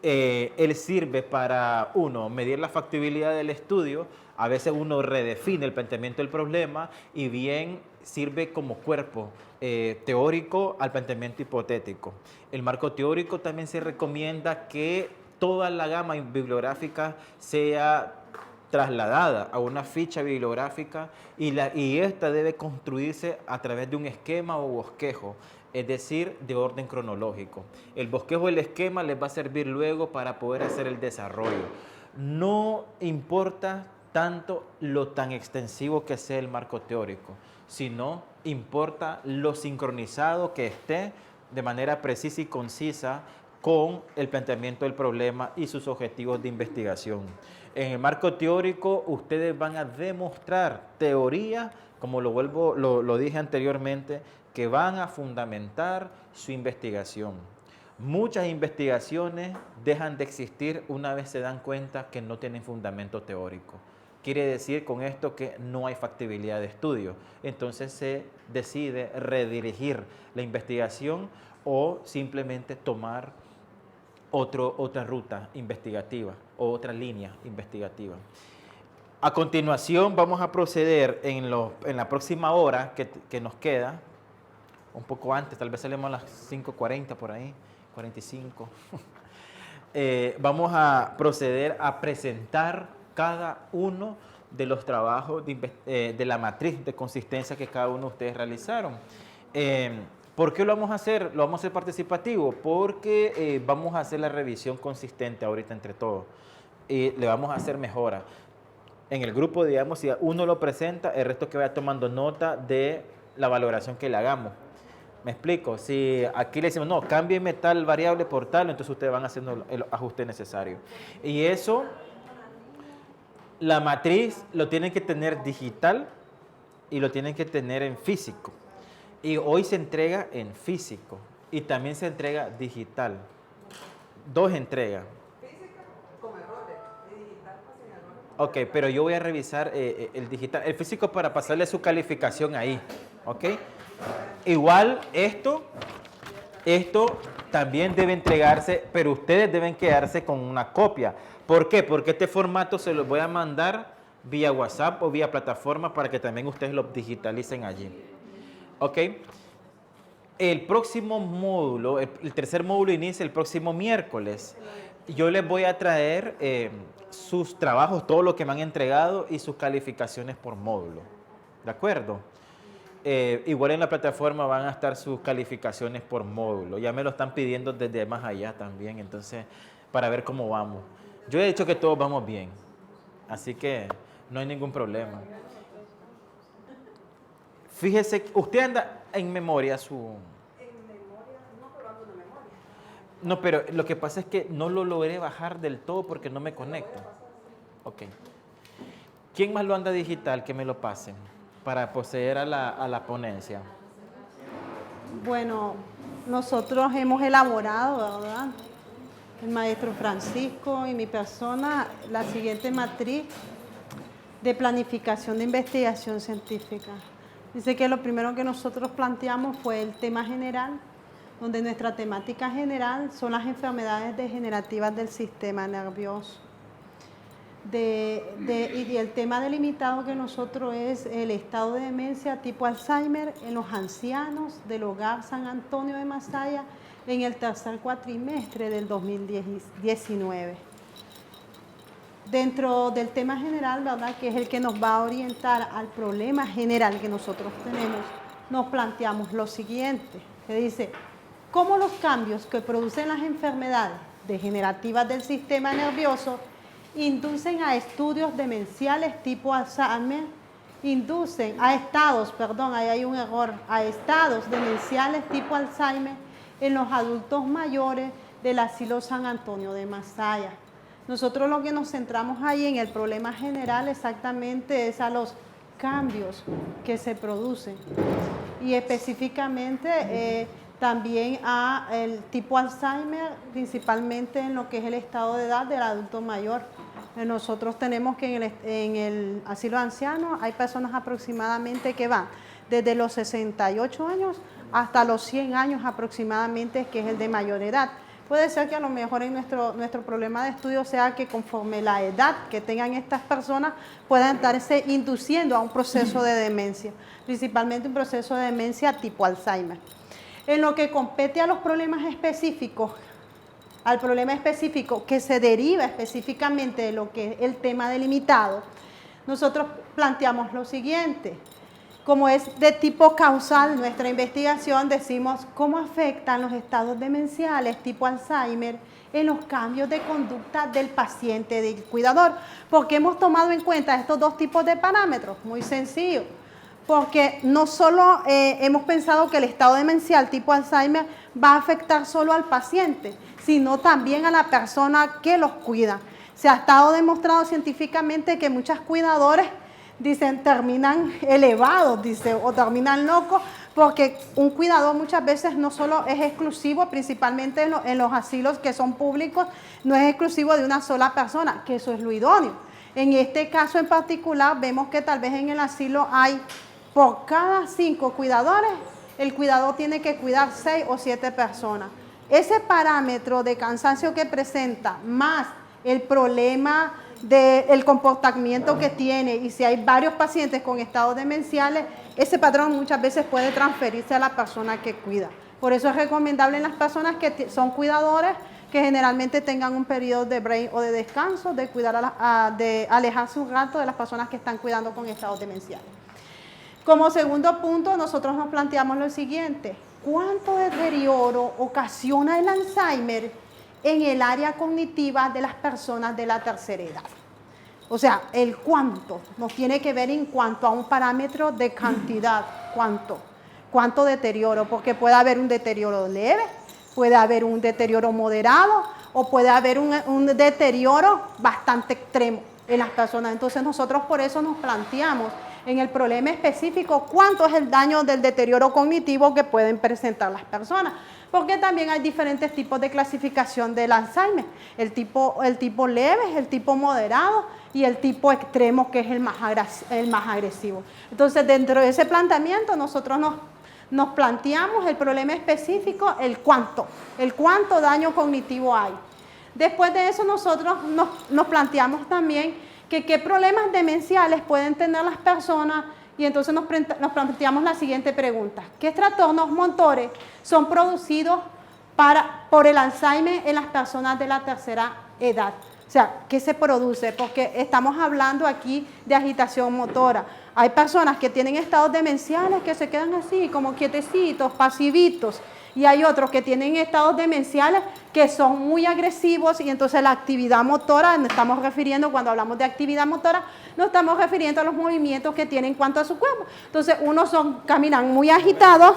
Él sirve para, uno, medir la factibilidad del estudio. A veces uno redefine el planteamiento del problema y bien sirve como cuerpo teórico al planteamiento hipotético. El marco teórico también se recomienda que toda la gama bibliográfica sea trasladada a una ficha bibliográfica y esta debe construirse a través de un esquema o bosquejo, es decir, de orden cronológico. El bosquejo o el esquema les va a servir luego para poder hacer el desarrollo. No importa tanto lo tan extensivo que sea el marco teórico, sino importa lo sincronizado que esté de manera precisa y concisa con el planteamiento del problema y sus objetivos de investigación. En el marco teórico, ustedes van a demostrar teoría, como lo dije anteriormente, que van a fundamentar su investigación. Muchas investigaciones dejan de existir una vez se dan cuenta que no tienen fundamento teórico. Quiere decir con esto que no hay factibilidad de estudio. Entonces se decide redirigir la investigación o simplemente tomar otra ruta investigativa o otra línea investigativa. A continuación vamos a proceder en la próxima hora que nos queda, un poco antes, tal vez salimos a las 5:40 por ahí, 45. Vamos a proceder a presentar cada uno de los trabajos de la matriz de consistencia que cada uno de ustedes realizaron. ¿Por qué lo vamos a hacer? Lo vamos a hacer participativo porque vamos a hacer la revisión consistente ahorita entre todos y le vamos a hacer mejora. En el grupo, digamos, si uno lo presenta, el resto que vaya tomando nota de la valoración que le hagamos. ¿Me explico? Si aquí le decimos, no, cámbieme tal variable por tal, entonces ustedes van haciendo el ajuste necesario. Y eso, la matriz lo tienen que tener digital y lo tienen que tener en físico. Y hoy se entrega en físico y también se entrega digital. 2 entregas. Física con errores y digital sin errores. Ok, pero yo voy a revisar el digital, el físico para pasarle su calificación ahí. Ok. Igual esto también debe entregarse, pero ustedes deben quedarse con una copia. ¿Por qué? Porque este formato se los voy a mandar vía WhatsApp o vía plataforma para que también ustedes lo digitalicen allí. ¿Ok? El próximo módulo, el tercer módulo inicia el próximo miércoles. Yo les voy a traer sus trabajos, todo lo que me han entregado y sus calificaciones por módulo. ¿De acuerdo? Igual en la plataforma van a estar sus calificaciones por módulo. Ya me lo están pidiendo desde más allá también, entonces, para ver cómo vamos. Yo he dicho que todos vamos bien, así que no hay ningún problema. Fíjese, usted anda en memoria su... En memoria, no, pero ando de memoria. No, pero lo que pasa es que no lo logré bajar del todo porque no me conecto. Ok. ¿Quién más lo anda digital? Que me lo pasen para proceder a la ponencia. Bueno, nosotros hemos elaborado, ¿verdad? El maestro Francisco y mi persona, la siguiente matriz de planificación de investigación científica. Dice que lo primero que nosotros planteamos fue el tema general, donde nuestra temática general son las enfermedades degenerativas del sistema nervioso. Y el tema delimitado que nosotros es el estado de demencia tipo Alzheimer en los ancianos del Hogar San Antonio de Masaya en el tercer cuatrimestre del 2019. Dentro del tema general, ¿verdad?, que es el que nos va a orientar al problema general que nosotros tenemos, nos planteamos lo siguiente, que dice, ¿cómo los cambios que producen las enfermedades degenerativas del sistema nervioso inducen a estudios demenciales tipo Alzheimer, inducen a estados, perdón, ahí hay un error, a estados demenciales tipo Alzheimer en los adultos mayores del asilo San Antonio de Masaya? Nosotros lo que nos centramos ahí en el problema general exactamente es a los cambios que se producen y específicamente también a el tipo Alzheimer, principalmente en lo que es el estado de edad del adulto mayor. Nosotros tenemos que en el asilo de ancianos hay personas aproximadamente que van desde los 68 años hasta los 100 años aproximadamente, que es el de mayor edad. Puede ser que a lo mejor en nuestro problema de estudio sea que conforme la edad que tengan estas personas puedan estarse induciendo a un proceso de demencia, principalmente un proceso de demencia tipo Alzheimer. En lo que compete a los problemas específicos al problema específico que se deriva específicamente de lo que es el tema delimitado, nosotros planteamos lo siguiente. Como es de tipo causal nuestra investigación, decimos cómo afectan los estados demenciales tipo Alzheimer en los cambios de conducta del paciente, del cuidador. Porque hemos tomado en cuenta estos dos tipos de parámetros, muy sencillo. Porque no solo hemos pensado que el estado demencial tipo Alzheimer va a afectar solo al paciente, sino también a la persona que los cuida. Se ha estado demostrado científicamente que muchos cuidadores dicen, terminan elevados, dice, o terminan locos, porque un cuidador muchas veces no solo es exclusivo, principalmente en los asilos que son públicos, no es exclusivo de una sola persona, que eso es lo idóneo. En este caso en particular, vemos que tal vez en el asilo hay, por cada 5 cuidadores, el cuidador tiene que cuidar 6 o 7 personas. Ese parámetro de cansancio que presenta, más el problema del comportamiento que tiene, y si hay varios pacientes con estados demenciales, ese patrón muchas veces puede transferirse a la persona que cuida. Por eso es recomendable en las personas que son cuidadores que generalmente tengan un periodo de break o de descanso, de cuidar de alejarse un rato de las personas que están cuidando con estados demenciales. Como segundo punto, nosotros nos planteamos lo siguiente: ¿cuánto deterioro ocasiona el Alzheimer en el área cognitiva de las personas de la tercera edad? O sea, el cuánto nos tiene que ver en cuanto a un parámetro de cantidad, cuánto deterioro, porque puede haber un deterioro leve, puede haber un deterioro moderado o puede haber un deterioro bastante extremo en las personas. Entonces nosotros por eso nos planteamos en el problema específico cuánto es el daño del deterioro cognitivo que pueden presentar las personas. Porque también hay diferentes tipos de clasificación del Alzheimer. El tipo leve, el tipo moderado y el tipo extremo, que es el más agresivo. Entonces, dentro de ese planteamiento, nosotros nos planteamos el problema específico, el cuánto daño cognitivo hay. Después de eso, nosotros nos planteamos también qué problemas demenciales pueden tener las personas. Y entonces nos planteamos la siguiente pregunta: ¿qué trastornos motores son producidos por el Alzheimer en las personas de la tercera edad? O sea, ¿qué se produce? Porque estamos hablando aquí de agitación motora. Hay personas que tienen estados demenciales que se quedan así, como quietecitos, pasivitos. Y hay otros que tienen estados demenciales que son muy agresivos, y entonces la actividad motora, nos estamos refiriendo, cuando hablamos de actividad motora, nos estamos refiriendo a los movimientos que tienen en cuanto a su cuerpo. Entonces, caminan muy agitados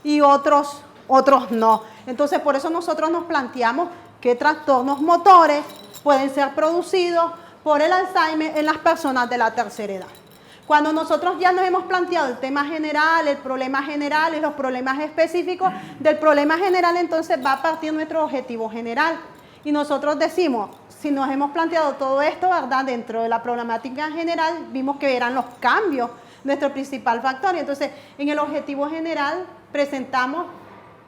y otros no. Entonces, por eso nosotros nos planteamos qué trastornos motores pueden ser producidos por el Alzheimer en las personas de la tercera edad. Cuando nosotros ya nos hemos planteado el tema general, el problema general y los problemas específicos, del problema general entonces va a partir nuestro objetivo general. Y nosotros decimos, si nos hemos planteado todo esto, ¿verdad? Dentro de la problemática general, vimos que eran los cambios nuestro principal factor. Y entonces, en el objetivo general presentamos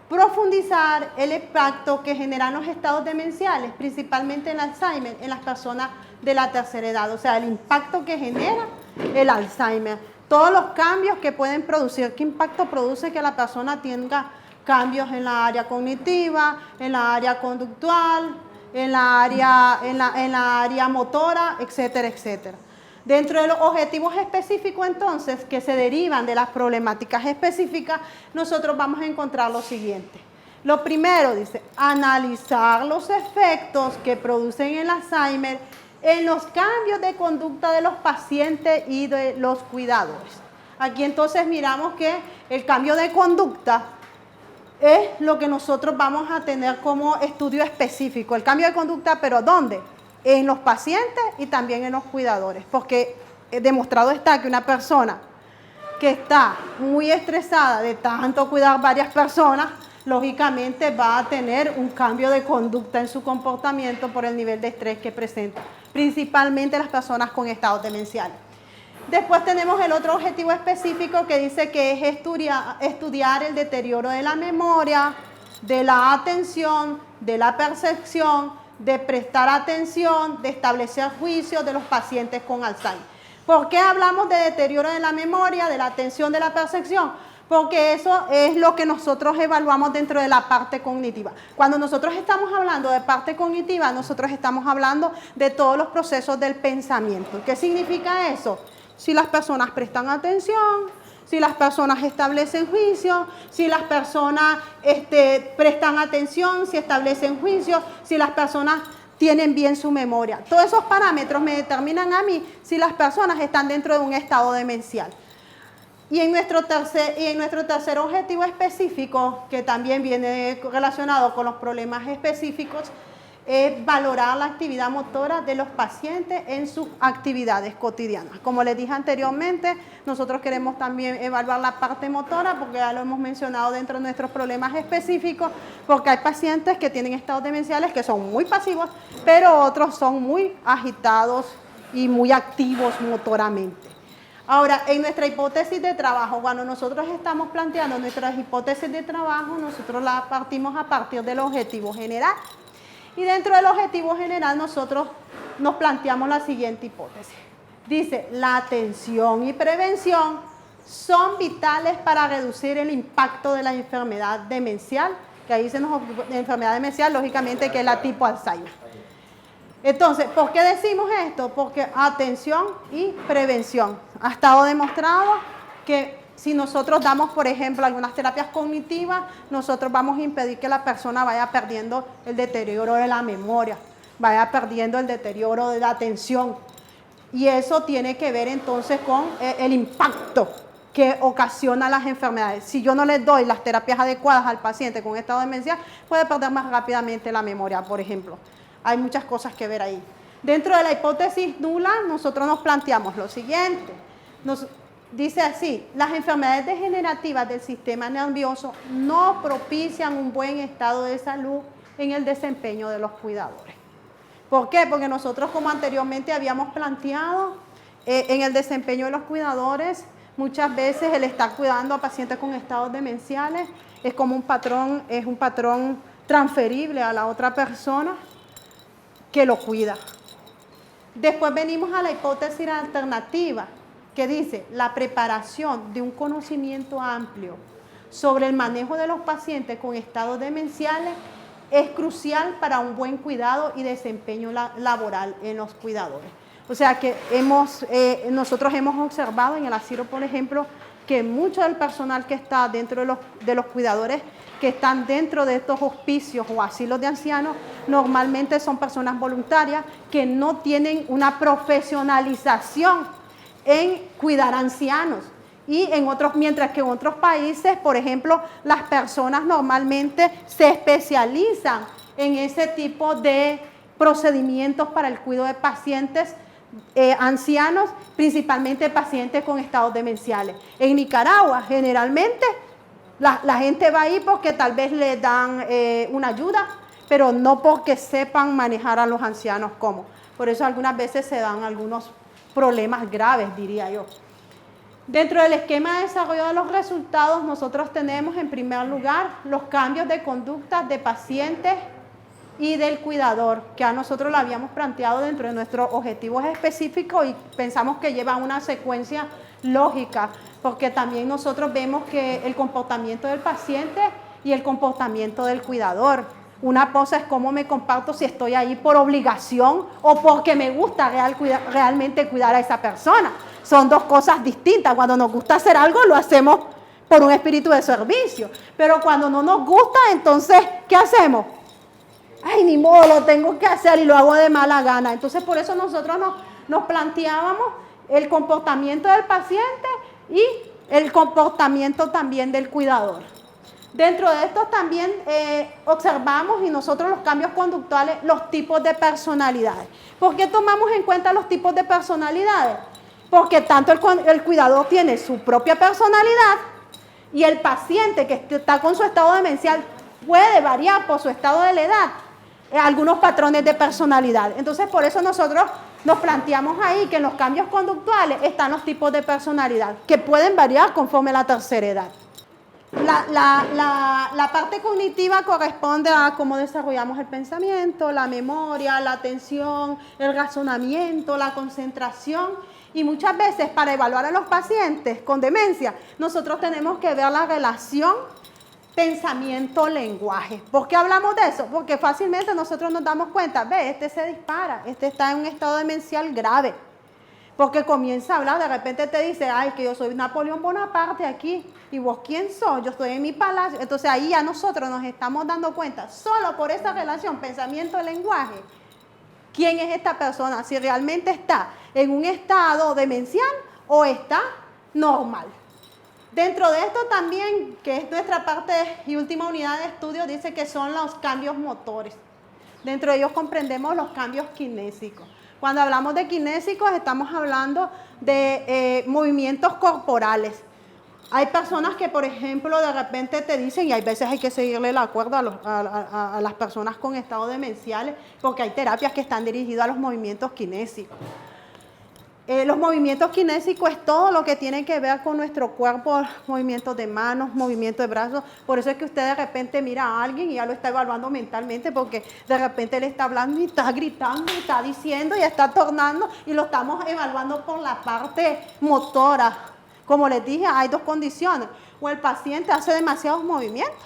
profundizar el impacto que generan los estados demenciales, principalmente el Alzheimer, en las personas de la tercera edad. O sea, el impacto que genera el Alzheimer, todos los cambios que pueden producir, qué impacto produce que la persona tenga cambios en la área cognitiva, en la área conductual, en la área motora, etcétera, etcétera. Dentro de los objetivos específicos, entonces, que se derivan de las problemáticas específicas, nosotros vamos a encontrar lo siguiente. Lo primero, dice, analizar los efectos que producen el Alzheimer en los cambios de conducta de los pacientes y de los cuidadores. Aquí entonces miramos que el cambio de conducta es lo que nosotros vamos a tener como estudio específico. El cambio de conducta, ¿pero dónde? En los pacientes y también en los cuidadores, porque demostrado está que una persona que está muy estresada de tanto cuidar varias personas, lógicamente va a tener un cambio de conducta en su comportamiento por el nivel de estrés que presenta, principalmente las personas con estados demenciales. Después tenemos el otro objetivo específico que dice que es estudiar el deterioro de la memoria, de la atención, de la percepción, de prestar atención, de establecer juicios de los pacientes con Alzheimer. ¿Por qué hablamos de deterioro de la memoria, de la atención, de la percepción? porque eso es lo que nosotros evaluamos dentro de la parte cognitiva. Cuando nosotros estamos hablando de parte cognitiva, nosotros estamos hablando de todos los procesos del pensamiento. ¿Qué significa eso? Si las personas prestan atención, si las personas establecen juicio, si las personas prestan atención, si establecen juicio, si las personas tienen bien su memoria. Todos esos parámetros me determinan a mí si las personas están dentro de un estado demencial. Y en nuestro tercer objetivo específico, que también viene relacionado con los problemas específicos, es valorar la actividad motora de los pacientes en sus actividades cotidianas. Como les dije anteriormente, nosotros queremos también evaluar la parte motora, porque ya lo hemos mencionado dentro de nuestros problemas específicos, porque hay pacientes que tienen estados demenciales que son muy pasivos, pero otros son muy agitados y muy activos motoramente. Ahora, en nuestra hipótesis de trabajo, cuando nosotros estamos planteando nuestras hipótesis de trabajo, nosotros la partimos a partir del objetivo general. Y dentro del objetivo general nosotros nos planteamos la siguiente hipótesis. Dice, la atención y prevención son vitales para reducir el impacto de la enfermedad demencial, que ahí se nos ocupa, enfermedad demencial, lógicamente, que es la tipo Alzheimer. Entonces, ¿por qué decimos esto? Porque atención y prevención. Ha estado demostrado que si nosotros damos, por ejemplo, algunas terapias cognitivas, nosotros vamos a impedir que la persona vaya perdiendo el deterioro de la memoria, vaya perdiendo el deterioro de la atención. Y eso tiene que ver entonces con el impacto que ocasiona las enfermedades. Si yo no les doy las terapias adecuadas al paciente con estado demencial, puede perder más rápidamente la memoria, por ejemplo. Hay muchas cosas que ver ahí. Dentro de la hipótesis nula, nosotros nos planteamos lo siguiente. Dice así, las enfermedades degenerativas del sistema nervioso no propician un buen estado de salud en el desempeño de los cuidadores. ¿Por qué? Porque nosotros, como anteriormente habíamos planteado, en el desempeño de los cuidadores, muchas veces el estar cuidando a pacientes con estados demenciales es como un patrón transferible a la otra persona que lo cuida. Después venimos a la hipótesis alternativa, que dice, la preparación de un conocimiento amplio sobre el manejo de los pacientes con estados demenciales es crucial para un buen cuidado y desempeño laboral en los cuidadores. O sea que nosotros hemos observado en el asilo, por ejemplo, que mucho del personal que está dentro de los cuidadores que están dentro de estos hospicios o asilos de ancianos, normalmente son personas voluntarias que no tienen una profesionalización en cuidar ancianos. Y mientras que en otros países, por ejemplo, las personas normalmente se especializan en ese tipo de procedimientos para el cuidado de pacientes ancianos, principalmente pacientes con estados demenciales. En Nicaragua, generalmente, la gente va ahí porque tal vez le dan una ayuda, pero no porque sepan manejar a los ancianos como. Por eso algunas veces se dan algunos problemas graves, diría yo. Dentro del esquema de desarrollo de los resultados, nosotros tenemos en primer lugar los cambios de conducta de pacientes y del cuidador, que a nosotros lo habíamos planteado dentro de nuestros objetivos específicos y pensamos que lleva una secuencia lógica, porque también nosotros vemos que el comportamiento del paciente y el comportamiento del cuidador. Una cosa es cómo me comporto si estoy ahí por obligación o porque me gusta realmente cuidar a esa persona. Son dos cosas distintas. Cuando nos gusta hacer algo, lo hacemos por un espíritu de servicio. Pero cuando no nos gusta, entonces, ¿qué hacemos? Ay, ni modo, lo tengo que hacer y lo hago de mala gana. Entonces, por eso nosotros nos planteábamos el comportamiento del paciente y el comportamiento también del cuidador. Dentro de esto también observamos y nosotros los cambios conductuales, los tipos de personalidades. ¿Por qué tomamos en cuenta los tipos de personalidades? Porque tanto el cuidador tiene su propia personalidad y el paciente que está con su estado demencial puede variar por su estado de la edad algunos patrones de personalidad. Entonces, por eso nosotros nos planteamos ahí que en los cambios conductuales están los tipos de personalidad que pueden variar conforme a la tercera edad. La parte cognitiva corresponde a cómo desarrollamos el pensamiento, la memoria, la atención, el razonamiento, la concentración. Y muchas veces para evaluar a los pacientes con demencia, nosotros tenemos que ver la relación pensamiento-lenguaje. ¿Por qué hablamos de eso? Porque fácilmente nosotros nos damos cuenta, ve, este se dispara, este está en un estado demencial grave. Porque comienza a hablar, de repente te dice, ay, que yo soy Napoleón Bonaparte aquí, y vos quién sos, yo estoy en mi palacio. Entonces ahí ya nosotros nos estamos dando cuenta, solo por esa relación pensamiento-lenguaje, quién es esta persona, si realmente está en un estado demencial o está normal. Dentro de esto también, que es nuestra parte y última unidad de estudio, dice que son los cambios motores. Dentro de ellos comprendemos los cambios kinésicos. Cuando hablamos de kinésicos, estamos hablando de movimientos corporales. Hay personas que, por ejemplo, de repente te dicen, y hay veces hay que seguirle la cuerda a las personas con estado demenciales, porque hay terapias que están dirigidas a los movimientos kinésicos. Los movimientos kinésicos es todo lo que tiene que ver con nuestro cuerpo, movimientos de manos, movimientos de brazos. Por eso es que usted de repente mira a alguien y ya lo está evaluando mentalmente, porque de repente le está hablando y está gritando y está diciendo y está tornando, y lo estamos evaluando por la parte motora. Como les dije, hay dos condiciones: o el paciente hace demasiados movimientos,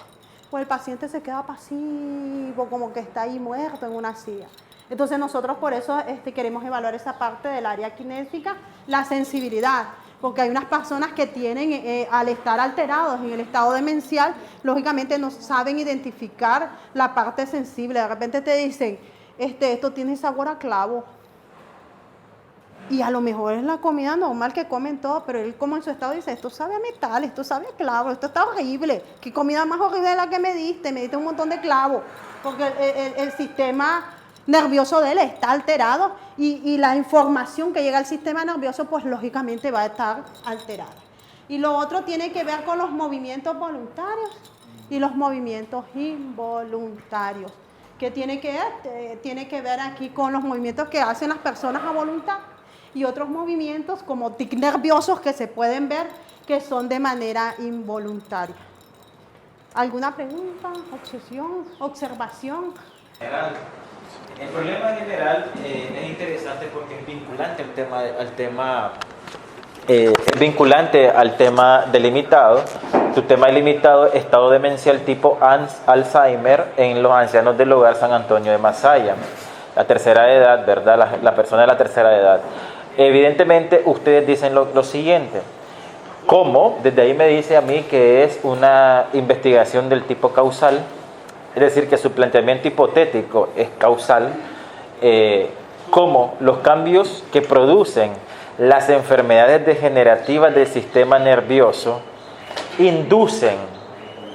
o el paciente se queda pasivo, como que está ahí muerto en una silla. Entonces nosotros por eso queremos evaluar esa parte del área kinésica, la sensibilidad, porque hay unas personas que tienen, al estar alterados en el estado demencial, lógicamente no saben identificar la parte sensible. De repente te dicen, esto tiene sabor a clavo. Y a lo mejor es la comida normal que comen todos, pero él como en su estado dice, esto sabe a metal, esto sabe a clavo, esto está horrible. ¿Qué comida más horrible de la que me diste? Me diste un montón de clavo, porque el sistema nervioso de él está alterado y la información que llega al sistema nervioso pues lógicamente va a estar alterada. Y lo otro tiene que ver con los movimientos voluntarios y los movimientos involuntarios. ¿Qué tiene que ver? Tiene que ver aquí con los movimientos que hacen las personas a voluntad y otros movimientos como tics nerviosos que se pueden ver que son de manera involuntaria. ¿Alguna pregunta, objeción, observación? El problema general es interesante porque es vinculante al tema delimitado. Su tema delimitado, estado demencial tipo Alzheimer en los ancianos del hogar San Antonio de Masaya, la tercera edad, ¿verdad? La persona de la tercera edad. Evidentemente ustedes dicen lo siguiente: ¿cómo? Desde ahí me dice a mí que es una investigación del tipo causal. Es decir, que su planteamiento hipotético es causal, cómo los cambios que producen las enfermedades degenerativas del sistema nervioso inducen,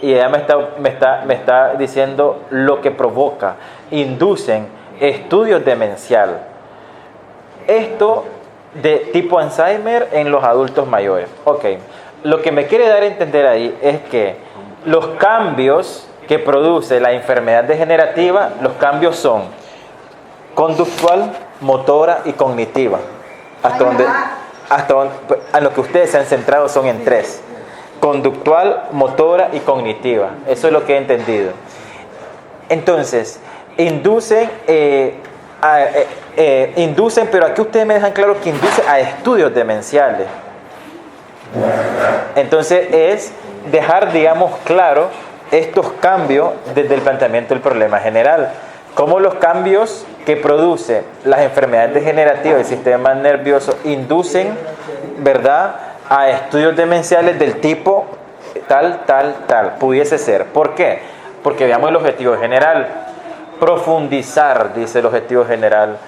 y ella me está diciendo lo que provoca, inducen estudios demencial. Esto de tipo Alzheimer en los adultos mayores. Ok, lo que me quiere dar a entender ahí es que los cambios que produce la enfermedad degenerativa, los cambios son conductual, motora y cognitiva. Hasta donde a lo que ustedes se han centrado son en tres: conductual, motora y cognitiva. Eso es lo que he entendido. Entonces, inducen, pero aquí ustedes me dejan claro que induce a estudios demenciales. Entonces es dejar, digamos, claro estos cambios desde el planteamiento del problema general. Cómo los cambios que produce las enfermedades degenerativas del sistema nervioso inducen, ¿verdad?, a estudios demenciales del tipo tal, pudiese ser. ¿Por qué? Porque veamos el objetivo general. Profundizar, dice el objetivo general,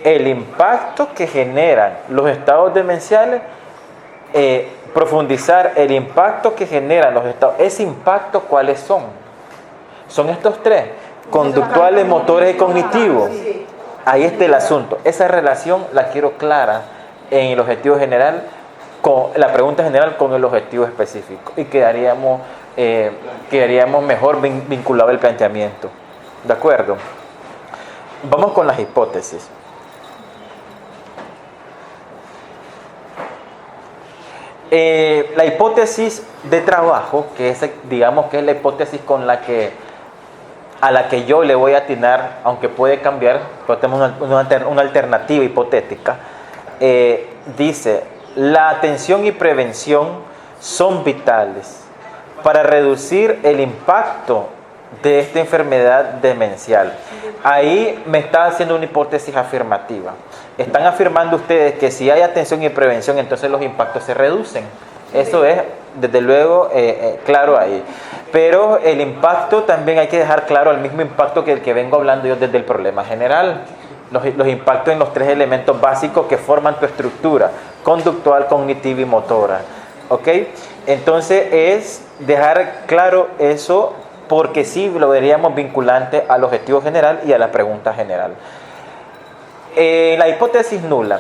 el impacto que generan los estados demenciales, profundizar el impacto que generan los estados. ¿Ese impacto cuáles son? Son estos tres: conductuales, motores y cognitivos. Ahí está el asunto. Esa relación la quiero clara en el objetivo general, con la pregunta general con el objetivo específico, y quedaríamos mejor vinculado al planteamiento. ¿De acuerdo? Vamos con las hipótesis. La hipótesis de trabajo, que es, digamos que es la hipótesis a la que yo le voy a atinar, aunque puede cambiar, pero tenemos una alternativa hipotética, dice, la atención y prevención son vitales para reducir el impacto de esta enfermedad demencial. Ahí me está haciendo una hipótesis afirmativa. Están afirmando ustedes que si hay atención y prevención, entonces los impactos se reducen. Eso es, desde luego, claro ahí. Pero el impacto también hay que dejar claro el mismo impacto que el que vengo hablando yo desde el problema general. Los impactos en los 3 elementos básicos que forman tu estructura, conductual, cognitiva y motora. ¿Ok? Entonces es dejar claro eso, porque sí lo veríamos vinculante al objetivo general y a la pregunta general. La hipótesis nula.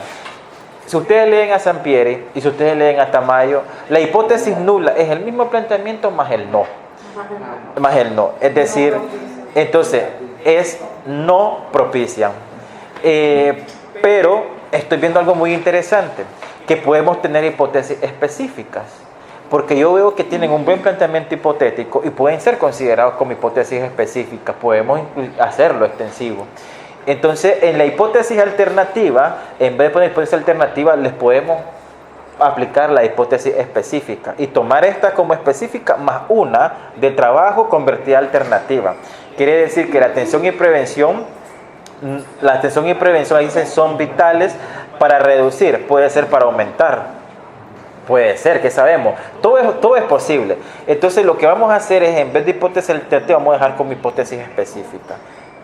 Si ustedes leen a Sampieri y si ustedes leen a Tamayo, la hipótesis nula es el mismo planteamiento más el no. Más el no. Es decir, entonces es no propician. Pero estoy viendo algo muy interesante, que podemos tener hipótesis específicas, porque yo veo que tienen un buen planteamiento hipotético y pueden ser considerados como hipótesis específicas, podemos hacerlo extensivo. Entonces, en la hipótesis alternativa, en vez de poner hipótesis alternativa, les podemos aplicar la hipótesis específica y tomar esta como específica más una de trabajo convertida a alternativa. Quiere decir que la atención y prevención ahí dicen son vitales para reducir, puede ser para aumentar, puede ser, que sabemos, todo es posible. Entonces lo que vamos a hacer es, en vez de hipótesis alternativa, vamos a dejar como hipótesis específica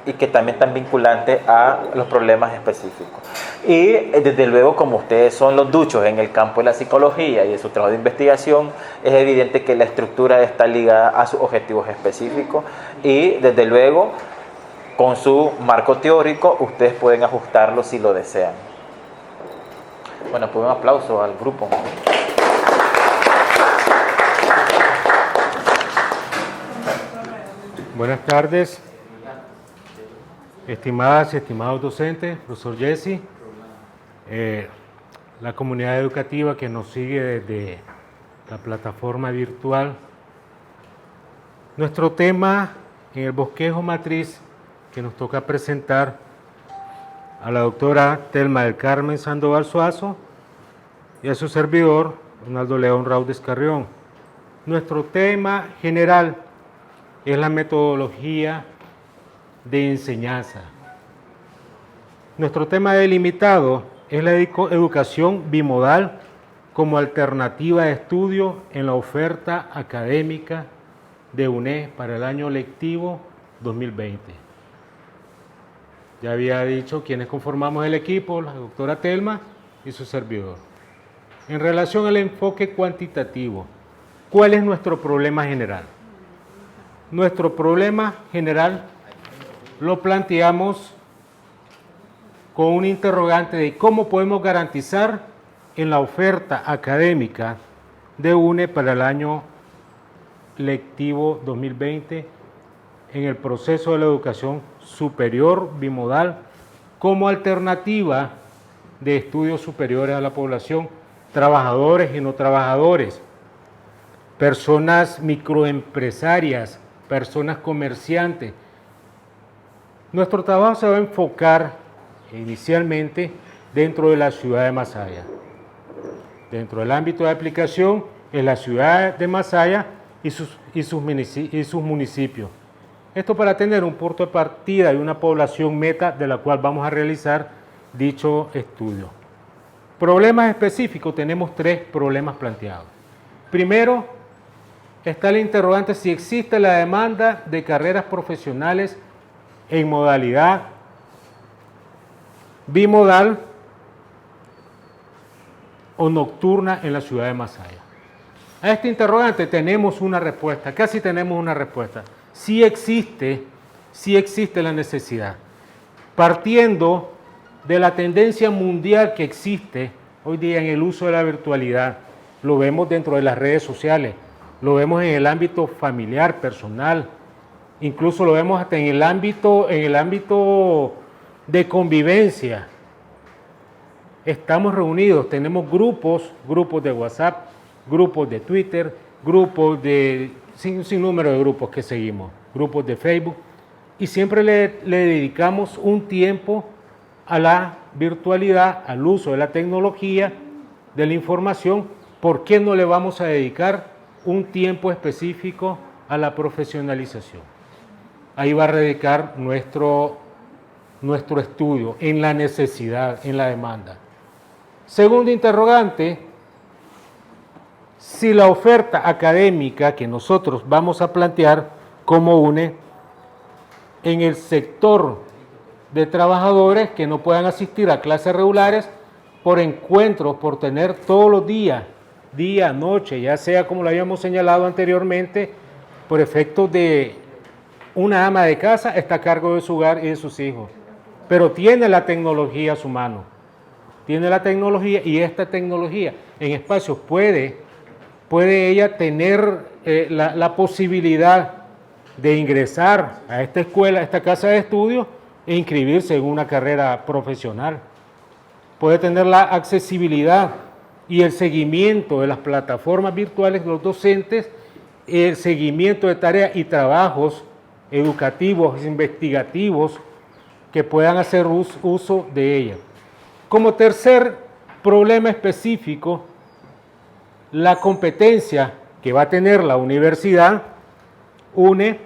y que también están vinculantes a los problemas específicos. Y desde luego, como ustedes son los duchos en el campo de la psicología y de su trabajo de investigación, es evidente que la estructura está ligada a sus objetivos específicos y desde luego con su marco teórico ustedes pueden ajustarlo si lo desean. Bueno, pues un aplauso al grupo. Buenas tardes, estimadas y estimados docentes, profesor Jesse, la comunidad educativa que nos sigue desde la plataforma virtual. Nuestro tema en el bosquejo matriz que nos toca presentar a la doctora Telma del Carmen Sandoval Suazo y a su servidor, Ronaldo León Raudes Carrión. Nuestro tema general es la metodología de enseñanza. Nuestro tema delimitado es la educación bimodal como alternativa de estudio en la oferta académica de UNED para el año lectivo 2020. Ya había dicho quiénes conformamos el equipo, la doctora Telma y su servidor. En relación al enfoque cuantitativo, ¿cuál es nuestro problema general? Nuestro problema general lo planteamos con un interrogante de cómo podemos garantizar en la oferta académica de UNED para el año lectivo 2020 en el proceso de la educación superior bimodal como alternativa de estudios superiores a la población, trabajadores y no trabajadores, personas microempresarias, personas comerciantes. Nuestro trabajo se va a enfocar inicialmente dentro de la ciudad de Masaya. Dentro del ámbito de aplicación es la ciudad de Masaya y sus municipios. Esto para tener un punto de partida y una población meta de la cual vamos a realizar dicho estudio. Problemas específicos, tenemos 3 problemas planteados. Primero, está el interrogante si existe la demanda de carreras profesionales en modalidad bimodal o nocturna en la ciudad de Masaya. A este interrogante tenemos una respuesta, casi tenemos una respuesta. Sí existe la necesidad. Partiendo de la tendencia mundial que existe hoy día en el uso de la virtualidad, lo vemos dentro de las redes sociales, lo vemos en el ámbito familiar, personal, incluso lo vemos hasta en el ámbito de convivencia. Estamos reunidos, tenemos grupos de WhatsApp grupos de Twitter, grupos de, sin número de grupos que seguimos, grupos de Facebook, y siempre le dedicamos un tiempo a la virtualidad, al uso de la tecnología, de la información. ¿Por qué no le vamos a dedicar un tiempo específico a la profesionalización? Ahí va a radicar nuestro estudio, en la necesidad, en la demanda. Segundo interrogante, si la oferta académica que nosotros vamos a plantear como UNE en el sector de trabajadores que no puedan asistir a clases regulares por encuentros, por tener todos los días, día, noche, ya sea como lo habíamos señalado anteriormente, por efectos de una ama de casa está a cargo de su hogar y de sus hijos, pero tiene la tecnología a su mano, tiene la tecnología, y esta tecnología en espacios puede ella tener la posibilidad de ingresar a esta escuela, a esta casa de estudio e inscribirse en una carrera profesional. Puede tener la accesibilidad y el seguimiento de las plataformas virtuales de los docentes, el seguimiento de tareas y trabajos educativos, investigativos, que puedan hacer uso de ella. Como tercer problema específico, la competencia que va a tener la universidad UNE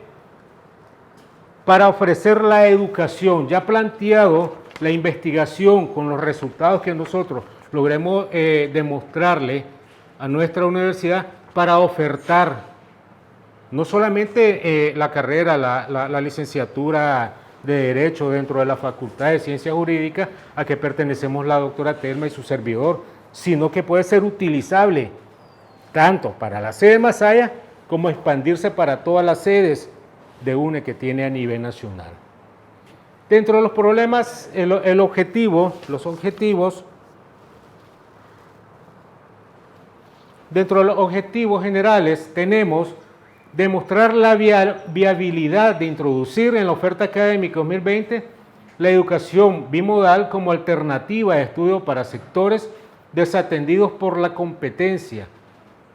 para ofrecer la educación. Ya planteado la investigación con los resultados que nosotros logremos demostrarle a nuestra universidad para ofertar no solamente la carrera, la licenciatura de Derecho dentro de la Facultad de Ciencias Jurídicas a que pertenecemos la doctora Telma y su servidor, sino que puede ser utilizable tanto para la sede de Masaya como expandirse para todas las sedes de UNE que tiene a nivel nacional. Dentro de los problemas, los objetivos generales tenemos demostrar la viabilidad de introducir en la oferta académica 2020 la educación bimodal como alternativa de estudio para sectores desatendidos por la competencia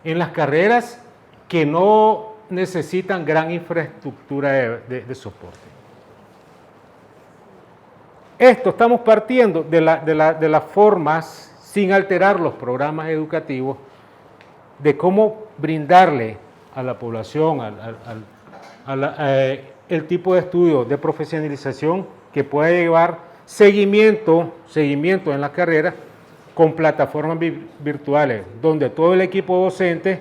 en las carreras que no necesitan gran infraestructura de soporte. Esto estamos partiendo de las formas, sin alterar los programas educativos, de cómo brindarle a la población el tipo de estudio de profesionalización que pueda llevar seguimiento en la carrera con plataformas virtuales, donde todo el equipo docente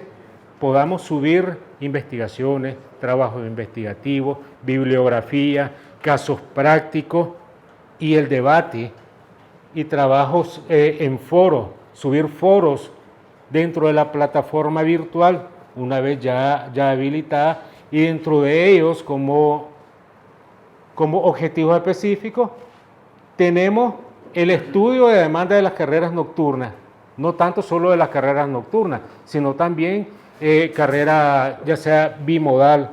podamos subir investigaciones, trabajos investigativos, bibliografía, casos prácticos y el debate y trabajos en foros, subir foros dentro de la plataforma virtual, una vez ya habilitada, y dentro de ellos como objetivos específicos tenemos el estudio de demanda de las carreras nocturnas, no tanto solo de las carreras nocturnas, sino también carrera ya sea bimodal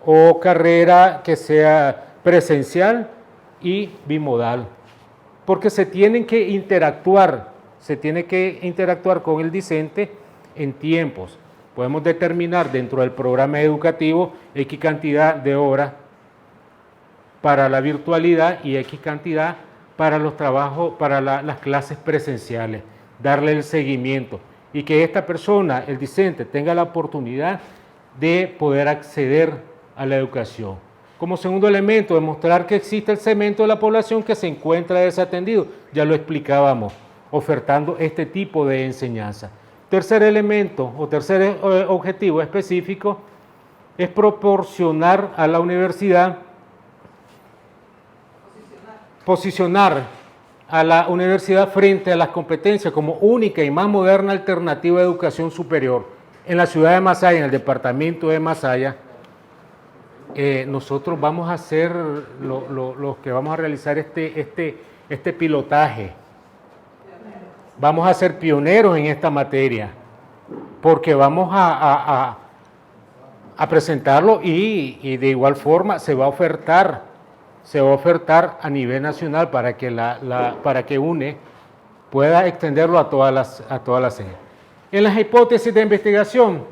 o carrera que sea presencial y bimodal, porque se tiene que interactuar con el discente en tiempos. Podemos determinar dentro del programa educativo X cantidad de horas para la virtualidad y X cantidad para los trabajos, para las clases presenciales, darle el seguimiento y que esta persona, el discente, tenga la oportunidad de poder acceder a la educación. Como segundo elemento, demostrar que existe el segmento de la población que se encuentra desatendido, ya lo explicábamos, ofertando este tipo de enseñanza. Tercer elemento o tercer objetivo específico es proporcionar a la universidad, posicionar a la universidad frente a las competencias como única y más moderna alternativa de educación superior. En la ciudad de Masaya, en el departamento de Masaya, nosotros vamos a hacer los que vamos a realizar este pilotaje. Vamos a ser pioneros en esta materia, porque vamos a presentarlo y de igual forma se va a ofertar a nivel nacional para que UNE pueda extenderlo a todas las sedes. En las hipótesis de investigación,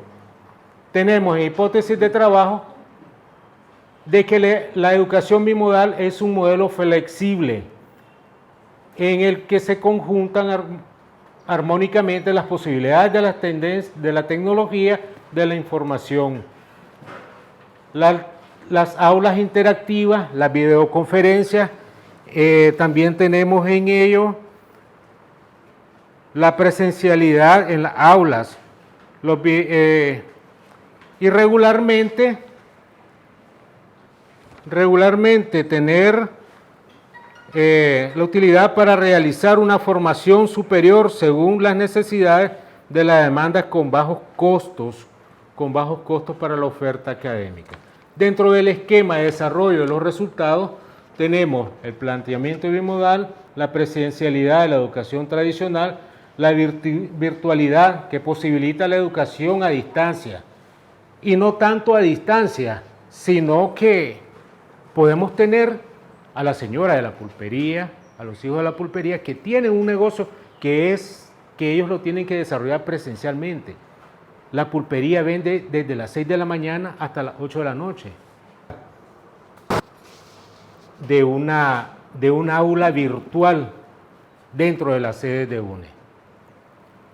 tenemos hipótesis de trabajo de que la educación bimodal es un modelo flexible en el que se conjuntan armónicamente las posibilidades de las tendencias, de la tecnología, de la información. Las aulas interactivas, las videoconferencias, también tenemos en ello la presencialidad en las aulas, y regularmente tener la utilidad para realizar una formación superior según las necesidades de las demandas con bajos costos para la oferta académica. Dentro del esquema de desarrollo de los resultados tenemos el planteamiento bimodal, la presencialidad de la educación tradicional, la virtualidad que posibilita la educación a distancia, y no tanto a distancia, sino que podemos tener a la señora de la pulpería, a los hijos de la pulpería que tienen un negocio que ellos lo tienen que desarrollar presencialmente. La pulpería vende desde las 6 de la mañana hasta las 8 de la noche. De una aula virtual dentro de la sede de UNE,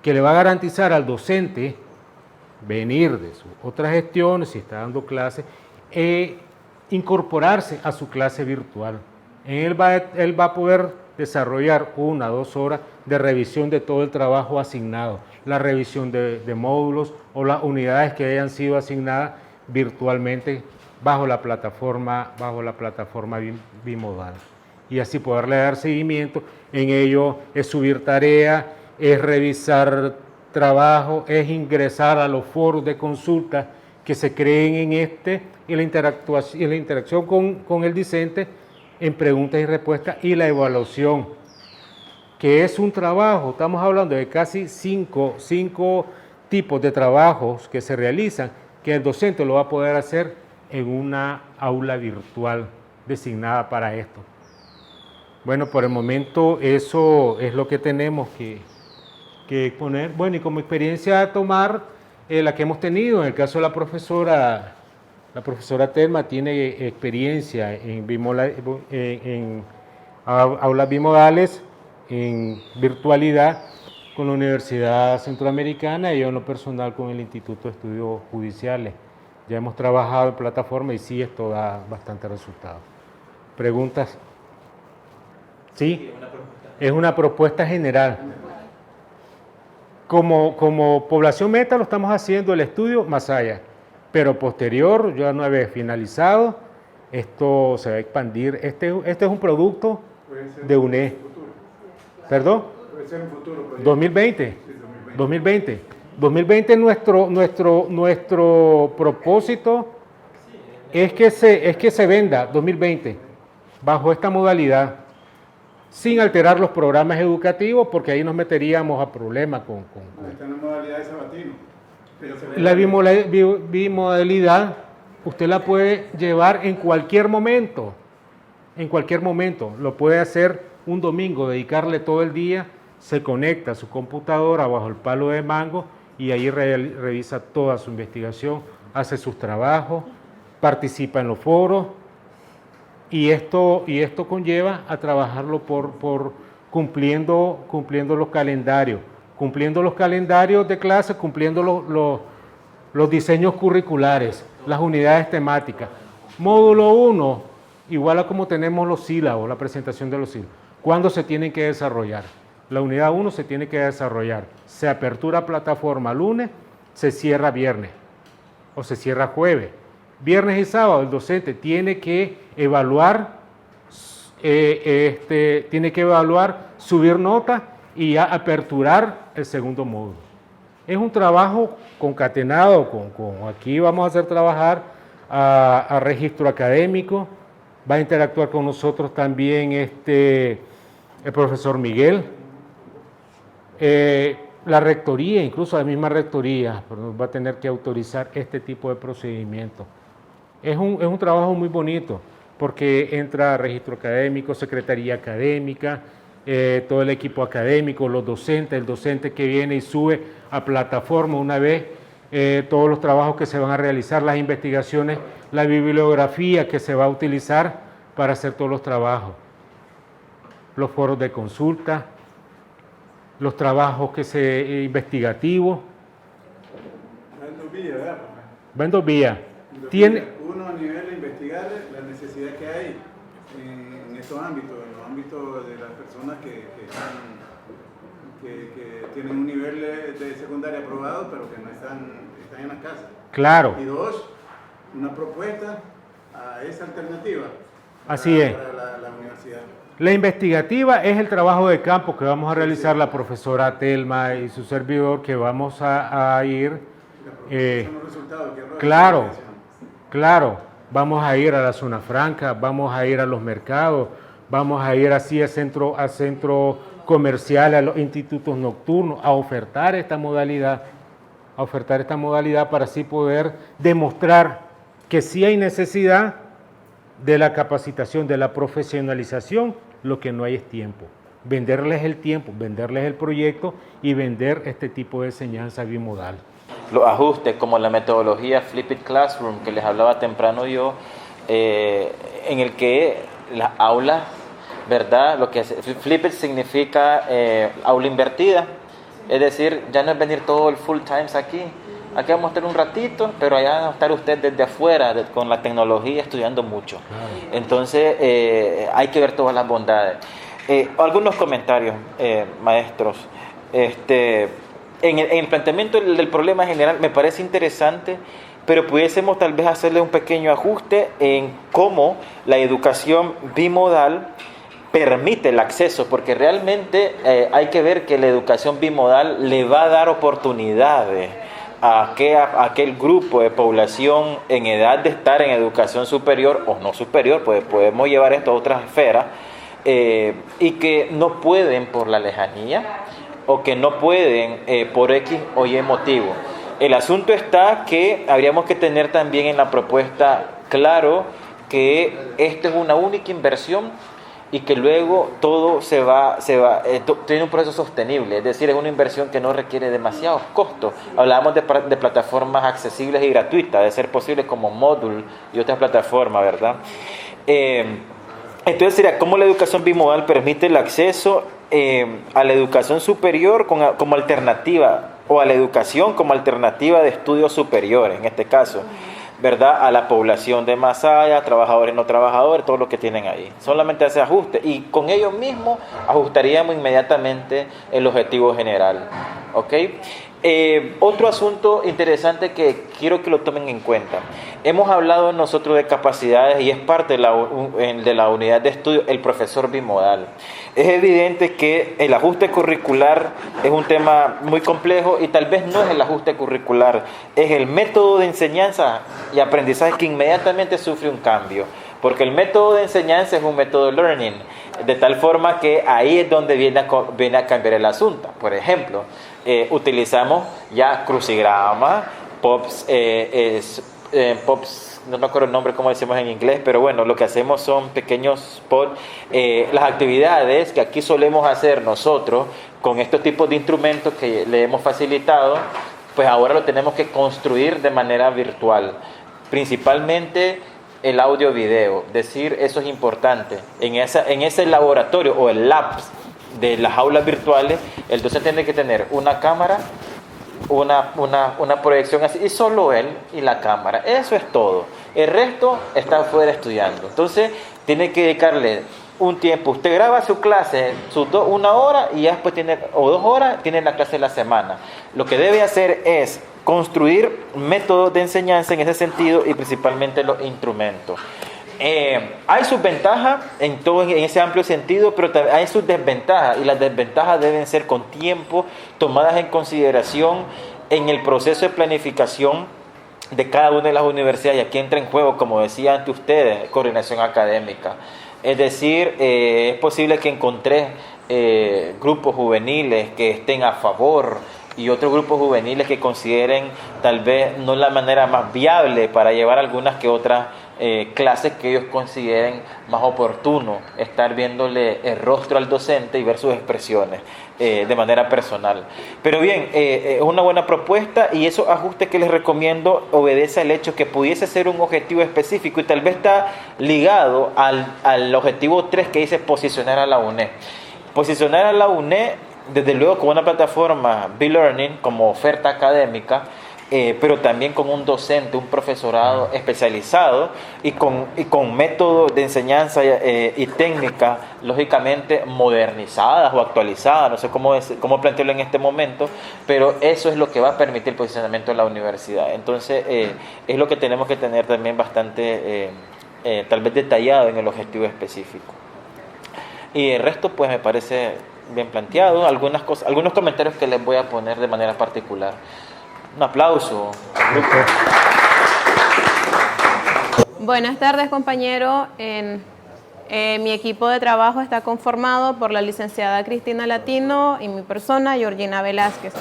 que le va a garantizar al docente venir de sus otras gestiones, si está dando clases, incorporarse a su clase virtual. Él va a poder desarrollar 1 o 2 horas de revisión de todo el trabajo asignado, la revisión de módulos o las unidades que hayan sido asignadas virtualmente bajo la plataforma bimodal. Y así poderle dar seguimiento. En ello es subir tarea, es revisar trabajo, es ingresar a los foros de consulta que se creen y la interacción con el discente en preguntas y respuestas, y la evaluación, que es un trabajo, estamos hablando de casi 5 tipos de trabajos que se realizan, que el docente lo va a poder hacer en una aula virtual designada para esto. Bueno, por el momento eso es lo que tenemos que exponer. Bueno, y como experiencia a tomar la que hemos tenido, en el caso de la profesora Telma tiene experiencia en aulas bimodales, en virtualidad con la Universidad Centroamericana, y yo en lo personal con el Instituto de Estudios Judiciales. Ya hemos trabajado en plataforma y sí, esto da bastante resultado. ¿Preguntas? Sí, es una propuesta general. Como población meta lo estamos haciendo el estudio Masaya, pero posterior, ya una vez finalizado, esto se va a expandir. Este es un producto de UNE. ¿Perdón? Puede ser un futuro proyecto. 2020. Sí, 2020. 2020 nuestro propósito es que se venda 2020 bajo esta modalidad, sin alterar los programas educativos, porque ahí nos meteríamos a problemas con Está en la modalidad de sabatino. Pero la bimodalidad. Usted la puede llevar en cualquier momento, lo puede hacer un domingo, dedicarle todo el día, se conecta a su computadora bajo el palo de mango y ahí revisa toda su investigación, hace sus trabajos, participa en los foros, y esto conlleva a trabajarlo por cumpliendo los calendarios de clase, cumpliendo los diseños curriculares, las unidades temáticas. Módulo 1, igual a como tenemos los sílabos, la presentación de los sílabos. ¿Cuándo se tienen que desarrollar? La unidad 1 se tiene que desarrollar. Se apertura plataforma lunes, se cierra viernes o se cierra jueves. Viernes y sábado el docente tiene que evaluar, subir nota y ya aperturar el segundo módulo. Es un trabajo concatenado aquí vamos a hacer trabajar a registro académico, va a interactuar con nosotros también el profesor Miguel, la rectoría, incluso la misma rectoría nos va a tener que autorizar este tipo de procedimiento. Es un trabajo muy bonito, porque entra registro académico, secretaría académica, todo el equipo académico, los docentes, el docente que viene y sube a plataforma una vez, todos los trabajos que se van a realizar, las investigaciones, la bibliografía que se va a utilizar para hacer todos los trabajos, los foros de consulta, los trabajos investigativos. Va en dos vías, ¿verdad? Va en dos vías. Uno, a nivel de investigar la necesidad que hay en estos ámbitos, en los ámbitos de las personas que tienen un nivel de secundaria aprobado, pero que no están en las casas. Claro. Y dos, una propuesta a esa alternativa. Así es. Para la universidad. La investigativa es el trabajo de campo que vamos a realizar la profesora Telma y su servidor, que vamos a ir. Son los resultados que Claro, claro. Vamos a ir a la zona franca, vamos a ir a los mercados, vamos a ir así a centro comercial, a los institutos nocturnos, a ofertar esta modalidad para así poder demostrar que sí hay necesidad de la capacitación, de la profesionalización. Lo que no hay es tiempo. Venderles el tiempo, venderles el proyecto y vender este tipo de enseñanza bimodal. Los ajustes como la metodología Flipped Classroom que les hablaba temprano yo, en el que las aulas, ¿verdad? Lo que hace, Flipped significa aula invertida, es decir, ya no es venir todo el full times aquí vamos a estar un ratito, pero allá va a estar usted desde afuera, con la tecnología, estudiando mucho. Entonces, hay que ver todas las bondades. Algunos comentarios, maestros. En el planteamiento del problema general me parece interesante, pero pudiésemos tal vez hacerle un pequeño ajuste en cómo la educación bimodal permite el acceso, porque realmente hay que ver que la educación bimodal le va a dar oportunidades a aquel grupo de población en edad de estar en educación superior o no superior, pues podemos llevar esto a otras esferas, y que no pueden por la lejanía o que no pueden por X o Y motivo. El asunto está que habríamos que tener también en la propuesta claro que esto es una única inversión y que luego todo tiene un proceso sostenible, es decir, es una inversión que no requiere demasiados costos. Hablábamos de plataformas accesibles y gratuitas, de ser posible como Moodle y otras plataformas, ¿verdad? Entonces sería cómo la educación bimodal permite el acceso a la educación superior como alternativa, o a la educación como alternativa de estudios superiores, en este caso, ¿verdad? A la población de Masaya, trabajadores, no trabajadores, todo lo que tienen ahí. Solamente hace ajuste y con ello mismo ajustaríamos inmediatamente el objetivo general. ¿Ok? Otro asunto interesante que quiero que lo tomen en cuenta. Hemos hablado nosotros de capacidades y es parte de la unidad de estudio el profesor bimodal. Es evidente que el ajuste curricular es un tema muy complejo y tal vez no es el ajuste curricular, es el método de enseñanza y aprendizaje que inmediatamente sufre un cambio. Porque el método de enseñanza es un método de learning, de tal forma que ahí es donde viene a cambiar el asunto. Por ejemplo, utilizamos ya crucigrama, pops, no me acuerdo el nombre, como decimos en inglés, pero bueno, lo que hacemos son pequeños pods. Las actividades que aquí solemos hacer nosotros con estos tipos de instrumentos que le hemos facilitado, pues ahora lo tenemos que construir de manera virtual, principalmente el audio-video. Decir, eso es importante. En ese laboratorio o el labs de las aulas virtuales, el docente tiene que tener una cámara, una proyección así, y solo él y la cámara. Eso es todo. El resto está afuera estudiando. Entonces, tiene que dedicarle un tiempo. Usted graba su clase, una hora, y ya después o 2 horas, tiene la clase de la semana. Lo que debe hacer es construir métodos de enseñanza en ese sentido y principalmente los instrumentos. Hay sus ventajas en ese amplio sentido, pero también hay sus desventajas, y las desventajas deben ser con tiempo tomadas en consideración en el proceso de planificación de cada una de las universidades. Y aquí entra en juego, como decía ante ustedes, coordinación académica. Es decir, es posible que encontré grupos juveniles que estén a favor y otros grupos juveniles que consideren tal vez no la manera más viable para llevar algunas que otras clases que ellos consideren más oportuno estar viéndole el rostro al docente y ver sus expresiones de manera personal. Pero bien, es una buena propuesta, y esos ajustes que les recomiendo obedece al hecho que pudiese ser un objetivo específico, y tal vez está ligado al objetivo 3 que dice posicionar a la UNE. Posicionar a la UNE, desde luego, como una plataforma B-Learning, como oferta académica, pero también con un docente, un profesorado especializado y con métodos de enseñanza y técnicas, lógicamente modernizadas o actualizadas, no sé cómo plantearlo en este momento, pero eso es lo que va a permitir el posicionamiento de la universidad. Entonces, es lo que tenemos que tener también bastante, tal vez detallado en el objetivo específico. Y el resto, pues, me parece bien planteado. Algunos comentarios que les voy a poner de manera particular. Un aplauso al grupo. Buenas tardes, compañero. Mi equipo de trabajo está conformado por la licenciada Cristina Latino y mi persona, Georgina Velázquez.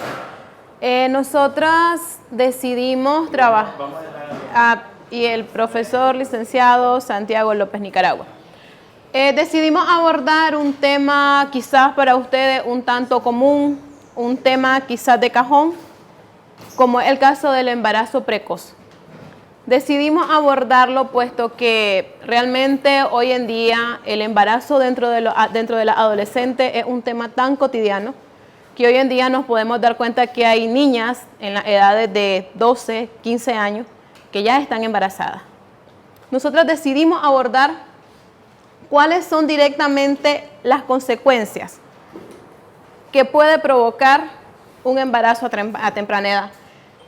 Nosotras decidimos trabajar, y el profesor licenciado Santiago López Nicaragua. Decidimos abordar un tema quizás para ustedes un tanto común, un tema quizás de cajón, como el caso del embarazo precoz. Decidimos abordarlo puesto que realmente hoy en día el embarazo dentro de la adolescente es un tema tan cotidiano que hoy en día nos podemos dar cuenta que hay niñas en las edades de 12, 15 años que ya están embarazadas. Nosotros decidimos abordar cuáles son directamente las consecuencias que puede provocar un embarazo a temprana edad.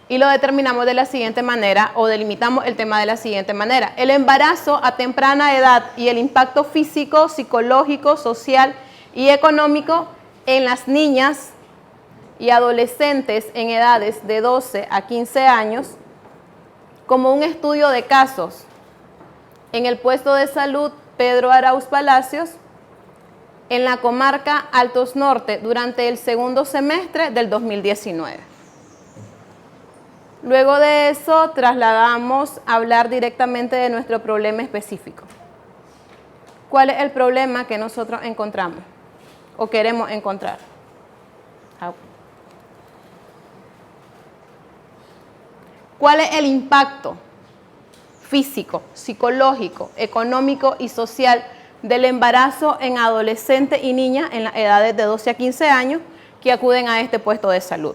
Y lo determinamos de la siguiente manera, o delimitamos el tema de la siguiente manera. El embarazo a temprana edad y el impacto físico, psicológico, social y económico en las niñas y adolescentes en edades de 12 a 15 años, como un estudio de casos en el puesto de salud Pedro Arauz Palacios, en la comarca Altos Norte, durante el segundo semestre del 2019. Luego de eso, trasladamos a hablar directamente de nuestro problema específico. ¿Cuál es el problema que nosotros encontramos o queremos encontrar? ¿Cuál es el impacto físico, psicológico, económico y social del embarazo en adolescentes y niñas en las edades de 12 a 15 años que acuden a este puesto de salud?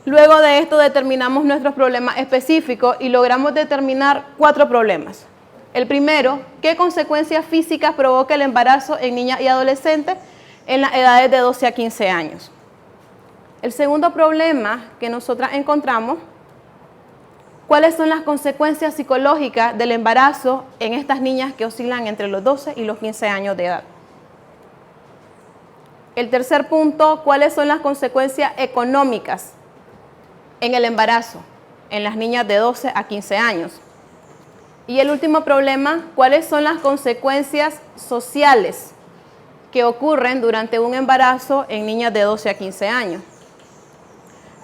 Luego de esto determinamos nuestros problemas específicos y logramos determinar 4 problemas. El primero, ¿qué consecuencias físicas provoca el embarazo en niñas y adolescentes en las edades de 12 a 15 años? El segundo problema que nosotras encontramos, ¿cuáles son las consecuencias psicológicas del embarazo en estas niñas que oscilan entre los 12 y los 15 años de edad? El tercer punto, ¿cuáles son las consecuencias económicas en el embarazo en las niñas de 12 a 15 años? Y el último problema, ¿cuáles son las consecuencias sociales que ocurren durante un embarazo en niñas de 12 a 15 años?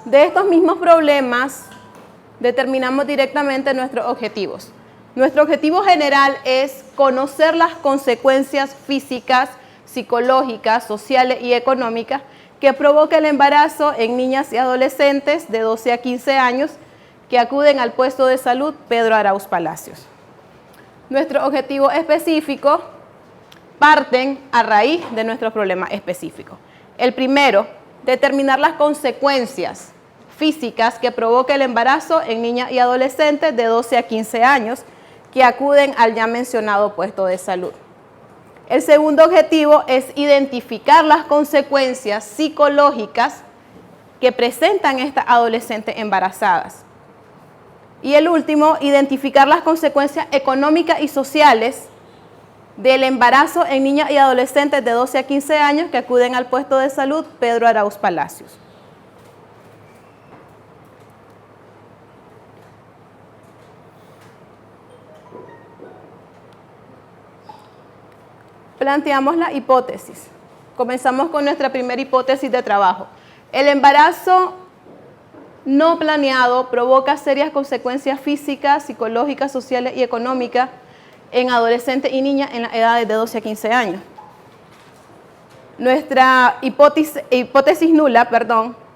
De estos mismos problemas determinamos directamente nuestros objetivos. Nuestro objetivo general es conocer las consecuencias físicas, psicológicas, sociales y económicas que provoca el embarazo en niñas y adolescentes de 12 a 15 años que acuden al puesto de salud Pedro Arauz Palacios. Nuestros objetivos específicos parten a raíz de nuestros problemas específicos. El primero, determinar las consecuencias físicas que provoca el embarazo en niñas y adolescentes de 12 a 15 años que acuden al ya mencionado puesto de salud. El segundo objetivo es identificar las consecuencias psicológicas que presentan estas adolescentes embarazadas. Y el último, identificar las consecuencias económicas y sociales del embarazo en niñas y adolescentes de 12 a 15 años que acuden al puesto de salud Pedro Arauz Palacios. Planteamos la hipótesis. Comenzamos con nuestra primera hipótesis de trabajo. El embarazo no planeado provoca serias consecuencias físicas, psicológicas, sociales y económicas en adolescentes y niñas en las edades de 12 a 15 años. Nuestra hipótesis nula,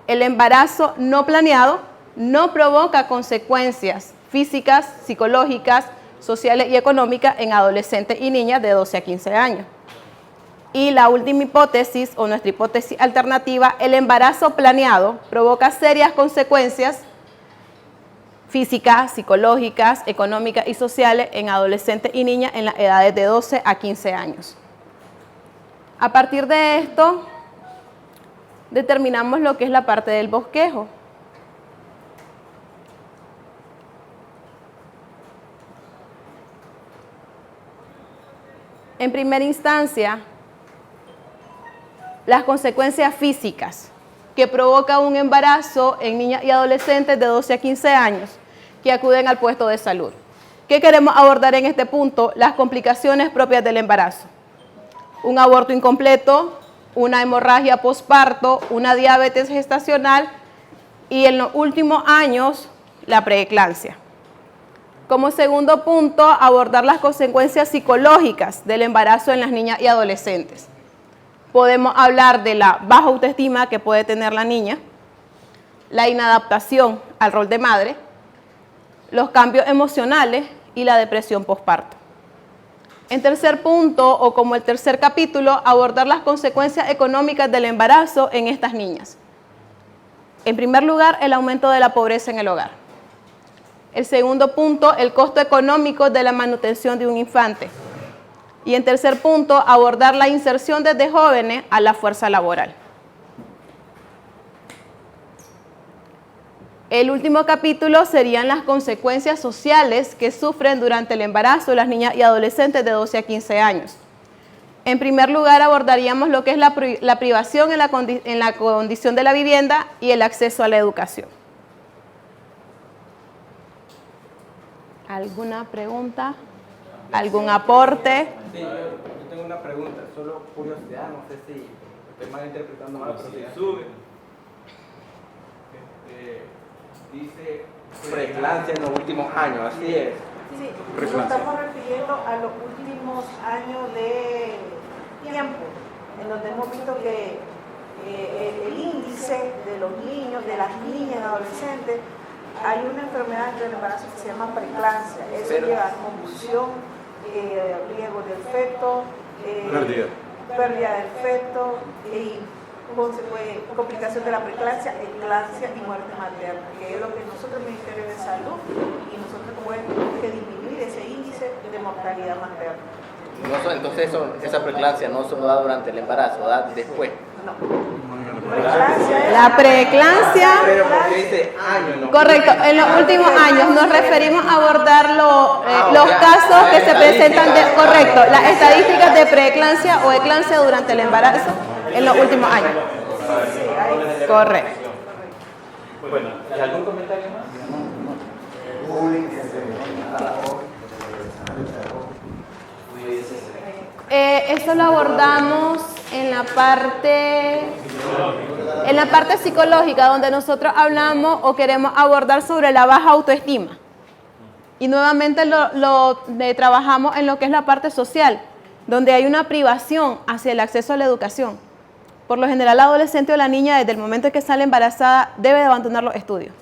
el embarazo no planeado no provoca consecuencias físicas, psicológicas, sociales y económicas en adolescentes y niñas de 12 a 15 años. Y la última hipótesis, o nuestra hipótesis alternativa, el embarazo planeado provoca serias consecuencias físicas, psicológicas, económicas y sociales en adolescentes y niñas en las edades de 12 a 15 años. A partir de esto, determinamos lo que es la parte del bosquejo. En primera instancia, las consecuencias físicas que provoca un embarazo en niñas y adolescentes de 12 a 15 años que acuden al puesto de salud. ¿Qué queremos abordar en este punto? Las complicaciones propias del embarazo. Un aborto incompleto, una hemorragia posparto, una diabetes gestacional y en los últimos años la preeclampsia. Como segundo punto, abordar las consecuencias psicológicas del embarazo en las niñas y adolescentes. Podemos hablar de la baja autoestima que puede tener la niña, la inadaptación al rol de madre, los cambios emocionales y la depresión posparto. En tercer punto, o como el tercer capítulo, abordar las consecuencias económicas del embarazo en estas niñas. En primer lugar, el aumento de la pobreza en el hogar. El segundo punto, el costo económico de la manutención de un infante. Y en tercer punto, abordar la inserción desde jóvenes a la fuerza laboral. El último capítulo serían las consecuencias sociales que sufren durante el embarazo las niñas y adolescentes de 12 a 15 años. En primer lugar, abordaríamos lo que es la privación en la condición de la vivienda y el acceso a la educación. ¿Alguna pregunta? ¿Algún aporte? Sí, yo tengo una pregunta, solo curiosidad, no sé si estoy mal interpretando mal, pero si sube. Dice preeclampsia en los últimos años, así es. Sí, nos estamos refiriendo a los últimos años de tiempo, en donde hemos visto que el índice de los niños, de las niñas y adolescentes, hay una enfermedad del embarazo que se llama preeclampsia. Eso lleva a convulsión, riesgo del feto, pérdida del feto y complicación de la preeclampsia, eclampsia y muerte materna, que es lo que nosotros, el Ministerio de Salud, y nosotros como tenemos que disminuir ese índice de mortalidad materna. No, entonces esa preeclampsia no se da durante el embarazo, da después. No. La preeclampsia, Pero porque dice años, ¿no? correcto, en los últimos años nos referimos a abordar los casos que se presentan correcto, las estadísticas de preeclampsia o eclampsia durante el embarazo en los últimos años. Correcto. Bueno, ¿y algún comentario más? Eso lo abordamos en la parte psicológica, donde nosotros hablamos o queremos abordar sobre la baja autoestima. Y nuevamente lo trabajamos en lo que es la parte social, donde hay una privación hacia el acceso a la educación. Por lo general, la adolescente o la niña, desde el momento en que sale embarazada, debe de abandonar los estudios.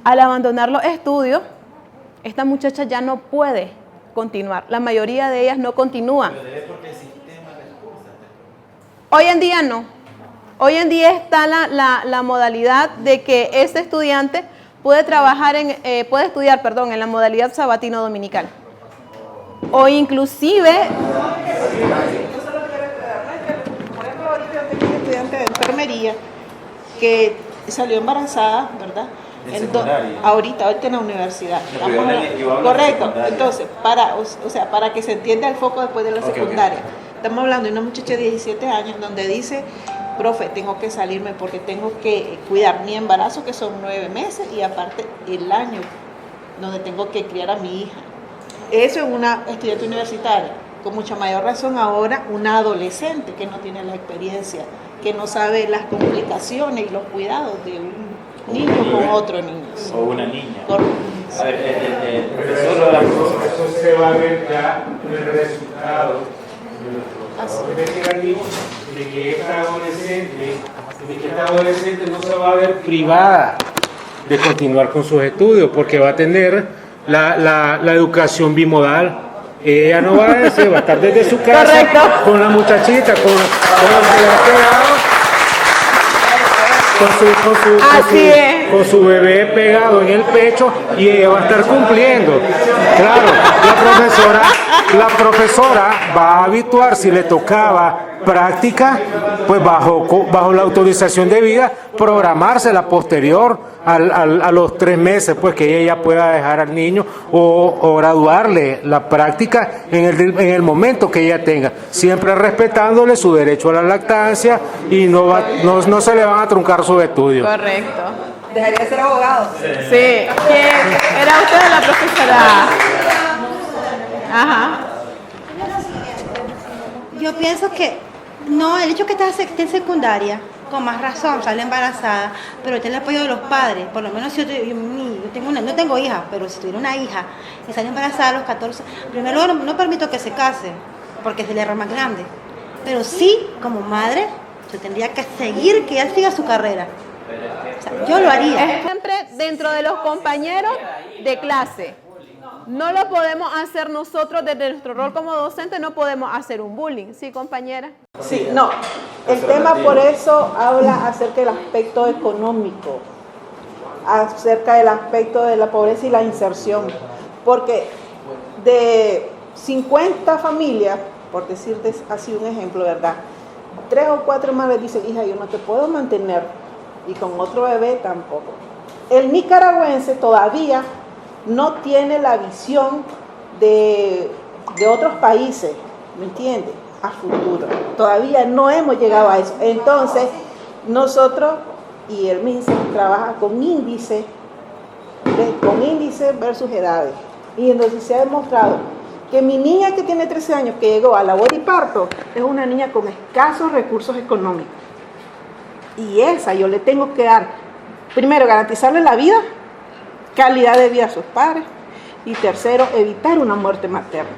Al abandonar los estudios, esta muchacha ya no puede continuar. La mayoría de ellas no continúan. Hoy en día no. Hoy en día está la modalidad de que ese estudiante puede estudiar en la modalidad sabatino dominical. O inclusive... Yo solo quiero aclararme que, por ejemplo, ahorita yo tengo una estudiante de enfermería que salió embarazada, ¿verdad? Ahorita en la universidad. Correcto. Entonces, para que se entienda el foco después de la secundaria. Estamos hablando de una muchacha de 17 años donde dice, profe, tengo que salirme porque tengo que cuidar mi embarazo, que son 9 meses, y aparte el año donde tengo que criar a mi hija. Eso es una estudiante universitaria. Con mucha mayor razón ahora una adolescente que no tiene la experiencia, que no sabe las complicaciones y los cuidados de un niño con otro niño. O una niña. A ver, el profesor Eso se va a ver ya en el resultado de nuestro trabajo investigativo de que esta adolescente no se va a ver privada de continuar con sus estudios porque va a tener la educación bimodal. Ella no va a decir, va a estar desde su casa con la muchachita, con el que le ha pegado, con su bebé pegado en el pecho, y ella va a estar cumpliendo. Claro, la profesora va a habituar, si le tocaba práctica, pues bajo la autorización debida, programársela posterior a los 3 meses, pues que ella pueda dejar al niño o graduarle la práctica en el momento que ella tenga, siempre respetándole su derecho a la lactancia y no se le van a truncar sus estudios. Correcto. Dejaría de ser abogado. Sí. Era usted la profesora. Ajá. Yo pienso que no, el hecho que esté en secundaria, con más razón, sale embarazada, pero tiene el apoyo de los padres. Por lo menos si yo tengo no tengo hija, pero si tuviera una hija y sale embarazada a los 14, primero no permito que se case, porque se le erra más grande. Pero sí, como madre, yo tendría que seguir, que ella siga su carrera. O sea, yo lo haría. Siempre dentro de los compañeros de clase. No lo podemos hacer nosotros desde nuestro rol como docente, no podemos hacer un bullying. ¿Sí, compañera? Sí, no. El tema por eso habla acerca del aspecto económico, acerca del aspecto de la pobreza y la inserción. Porque de 50 familias, por decirte así un ejemplo, ¿verdad? 3 o 4 madres dicen, hija, yo no te puedo mantener, y con otro bebé tampoco. El nicaragüense todavía no tiene la visión de otros países, ¿me entiendes? A futuro. Todavía no hemos llegado a eso. Entonces, nosotros y el MINSA trabaja con índice versus edades. Y entonces se ha demostrado que mi niña que tiene 13 años, que llegó a labor y parto, es una niña con escasos recursos económicos. Y esa yo le tengo que dar, primero, garantizarle la vida, calidad de vida a sus padres, y tercero, evitar una muerte materna.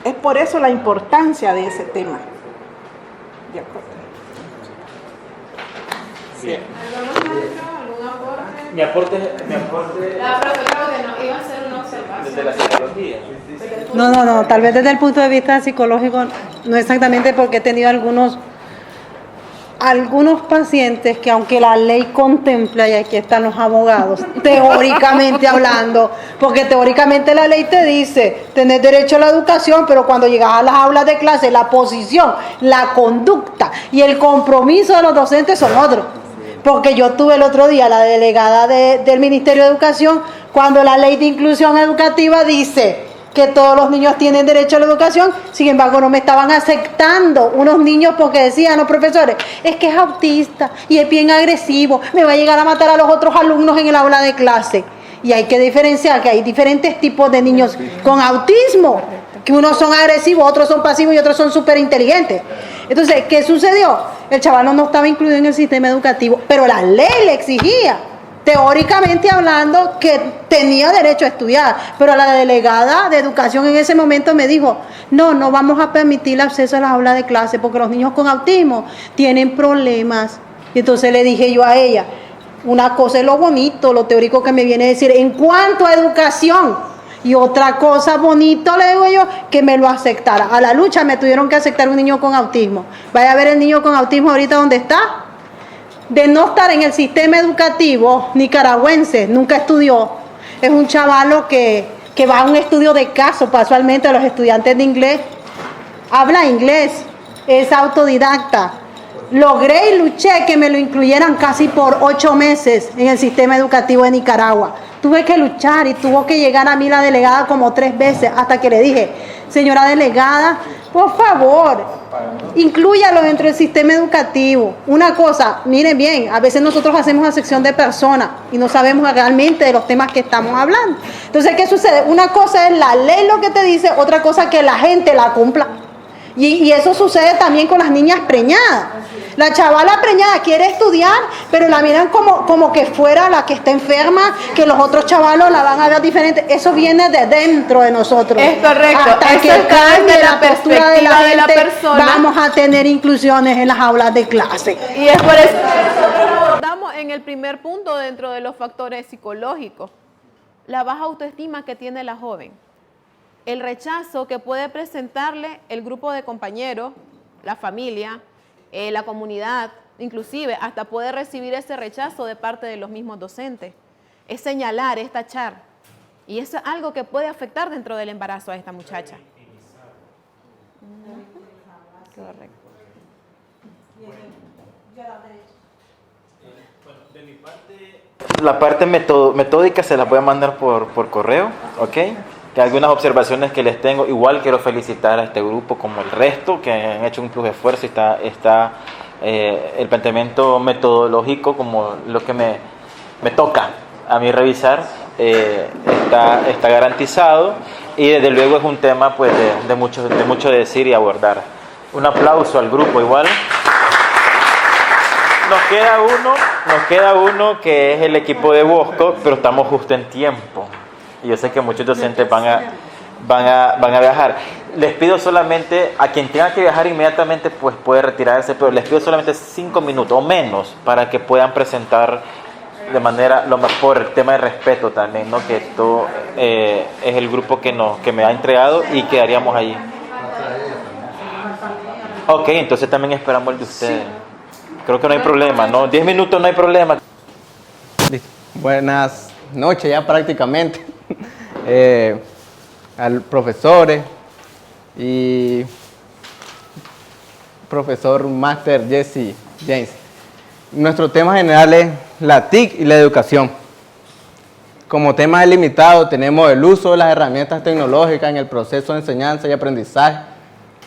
Es por eso la importancia de ese tema. De acuerdo. Bien. ¿Algún aporte? Mi aporte. La profesora que nos iba a hacer una observación. Desde la psicología. No, tal vez desde el punto de vista psicológico, no exactamente, porque he tenido algunos pacientes que, aunque la ley contempla, y aquí están los abogados, teóricamente hablando, porque teóricamente la ley te dice, tenés derecho a la educación, pero cuando llegas a las aulas de clase, la posición, la conducta y el compromiso de los docentes son otros. Porque yo tuve el otro día la delegada del Ministerio de Educación, cuando la ley de inclusión educativa dice que todos los niños tienen derecho a la educación, sin embargo no me estaban aceptando unos niños porque decían los profesores, es que es autista y es bien agresivo, me va a llegar a matar a los otros alumnos en el aula de clase. Y hay que diferenciar que hay diferentes tipos de niños con autismo, que unos son agresivos, otros son pasivos y otros son súper inteligentes. Entonces, ¿qué sucedió? El chaval no estaba incluido en el sistema educativo, pero la ley le exigía, teóricamente hablando, que tenía derecho a estudiar, pero la delegada de educación en ese momento me dijo, no vamos a permitir el acceso a las aulas de clase porque los niños con autismo tienen problemas. Y entonces le dije yo a ella, una cosa es lo bonito, lo teórico que me viene a decir en cuanto a educación, y otra cosa bonito, le digo yo, que me lo aceptara. A la lucha me tuvieron que aceptar un niño con autismo. Vaya a ver el niño con autismo ahorita donde está. De no estar en el sistema educativo nicaragüense, nunca estudió. Es un chavalo que va a un estudio de caso, casualmente los estudiantes de inglés. Habla inglés, es autodidacta. Logré y luché que me lo incluyeran casi por 8 meses en el sistema educativo de Nicaragua. Tuve que luchar y tuvo que llegar a mí la delegada como 3 veces hasta que le dije, señora delegada, por favor, inclúyalo dentro del sistema educativo. Una cosa, miren bien, a veces nosotros hacemos una sección de personas y no sabemos realmente de los temas que estamos hablando. Entonces, ¿qué sucede? Una cosa es la ley lo que te dice, otra cosa es que la gente la cumpla. Y eso sucede también con las niñas preñadas. La chavala preñada quiere estudiar, pero la miran como que fuera la que está enferma, que los otros chavalos la van a ver diferente. Eso viene de dentro de nosotros. Es correcto. Hasta Eso que está cambie desde la la postura de la perspectiva de la gente, persona. vamos a tener inclusiones en las aulas de clase. Y es por eso que nosotros abordamos en el primer punto dentro de los factores psicológicos. La baja autoestima que tiene la joven. El rechazo que puede presentarle el grupo de compañeros, la familia, la comunidad, inclusive hasta puede recibir ese rechazo de parte de los mismos docentes. Es señalar, es tachar. Y eso es algo que puede afectar dentro del embarazo a esta muchacha. Correcto. La parte metódica se la voy a mandar por correo, ¿ok? Que algunas observaciones que les tengo. Igual quiero felicitar a este grupo como el resto, que han hecho un plus de esfuerzo y está el planteamiento metodológico como lo que me toca a mí revisar, está garantizado y desde luego es un tema pues de mucho decir y abordar. Un aplauso al grupo igual. Nos queda uno que es el equipo de Bosco, pero estamos justo en tiempo. Y yo sé que muchos docentes van a viajar. Les pido solamente, a quien tenga que viajar inmediatamente, pues puede retirarse, pero les pido solamente 5 minutos o menos para que puedan presentar de manera, por el tema de respeto también, ¿no? Que esto es el grupo que me ha entregado y quedaríamos allí. Ok, entonces también esperamos el de ustedes. Creo que no hay problema, ¿no? 10 minutos no hay problema. Buenas noches ya prácticamente. Al profesores y profesor Master Jesse James. Nuestro tema general es la TIC y la educación. Como tema delimitado tenemos el uso de las herramientas tecnológicas en el proceso de enseñanza y aprendizaje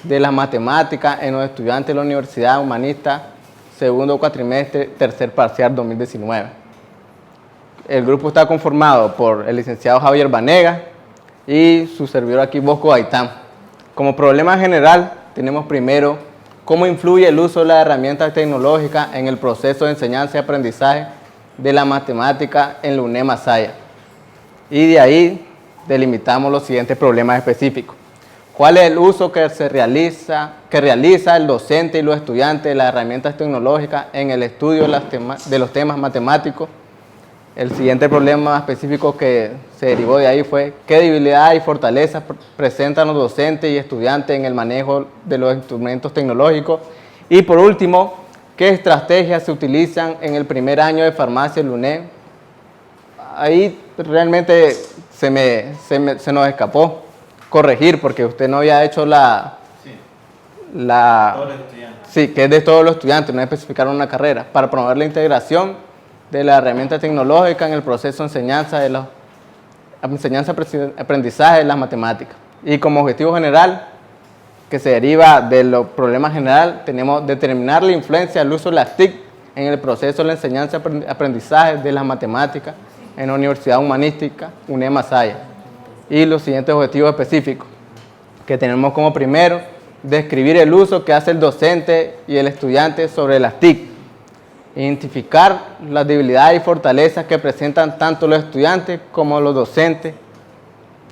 de las matemáticas en los estudiantes de la Universidad Humanista, segundo cuatrimestre, tercer parcial 2019. El grupo está conformado por el licenciado Javier Vanegas y su servidor aquí, Bosco Gaitán. Como problema general, tenemos primero cómo influye el uso de las herramientas tecnológicas en el proceso de enseñanza y aprendizaje de la matemática en la UNED Masaya. Y de ahí delimitamos los siguientes problemas específicos. ¿Cuál es el uso que realiza el docente y los estudiantes de las herramientas tecnológicas en el estudio de los temas matemáticos? El siguiente problema específico que se derivó de ahí fue qué debilidades y fortalezas presentan los docentes y estudiantes en el manejo de los instrumentos tecnológicos. Y por último, qué estrategias se utilizan en el primer año de farmacia en la UNED. Ahí realmente se nos escapó corregir porque usted no había hecho sí, que es de todos los estudiantes, no especificaron una carrera, para promover la integración de la herramienta tecnológica en el proceso de aprendizaje de las matemáticas. Y como objetivo general, que se deriva de los problemas general, tenemos determinar la influencia del uso de las TIC en el proceso de la enseñanza y aprendizaje de las matemáticas en la Universidad Humanística UNED Masaya. Y los siguientes objetivos específicos, que tenemos como primero, describir el uso que hace el docente y el estudiante sobre las TIC, identificar las debilidades y fortalezas que presentan tanto los estudiantes como los docentes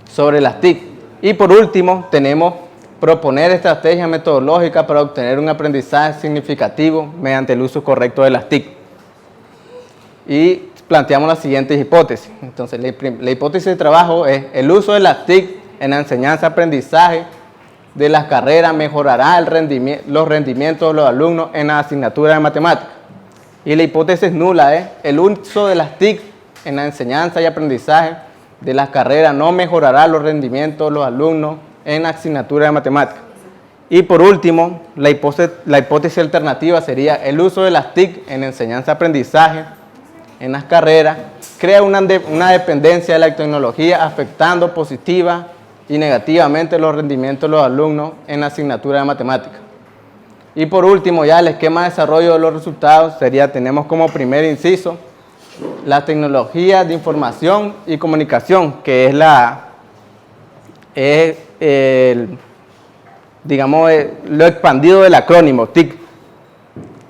sobre las TIC. Y por último, tenemos proponer estrategias metodológicas para obtener un aprendizaje significativo mediante el uso correcto de las TIC. Y planteamos las siguientes hipótesis. Entonces, la hipótesis de trabajo es el uso de las TIC en la enseñanza-aprendizaje de las carreras mejorará los rendimientos de los alumnos en la asignatura de matemáticas. Y la hipótesis nula es el uso de las TIC en la enseñanza y aprendizaje de las carreras no mejorará los rendimientos de los alumnos en la asignatura de matemáticas. Y por último, la hipótesis alternativa sería el uso de las TIC en enseñanza-aprendizaje en las carreras crea una dependencia de la tecnología afectando positiva y negativamente los rendimientos de los alumnos en la asignatura de matemáticas. Y por último, ya el esquema de desarrollo de los resultados sería, tenemos como primer inciso, la tecnología de información y comunicación, que es lo expandido del acrónimo TIC.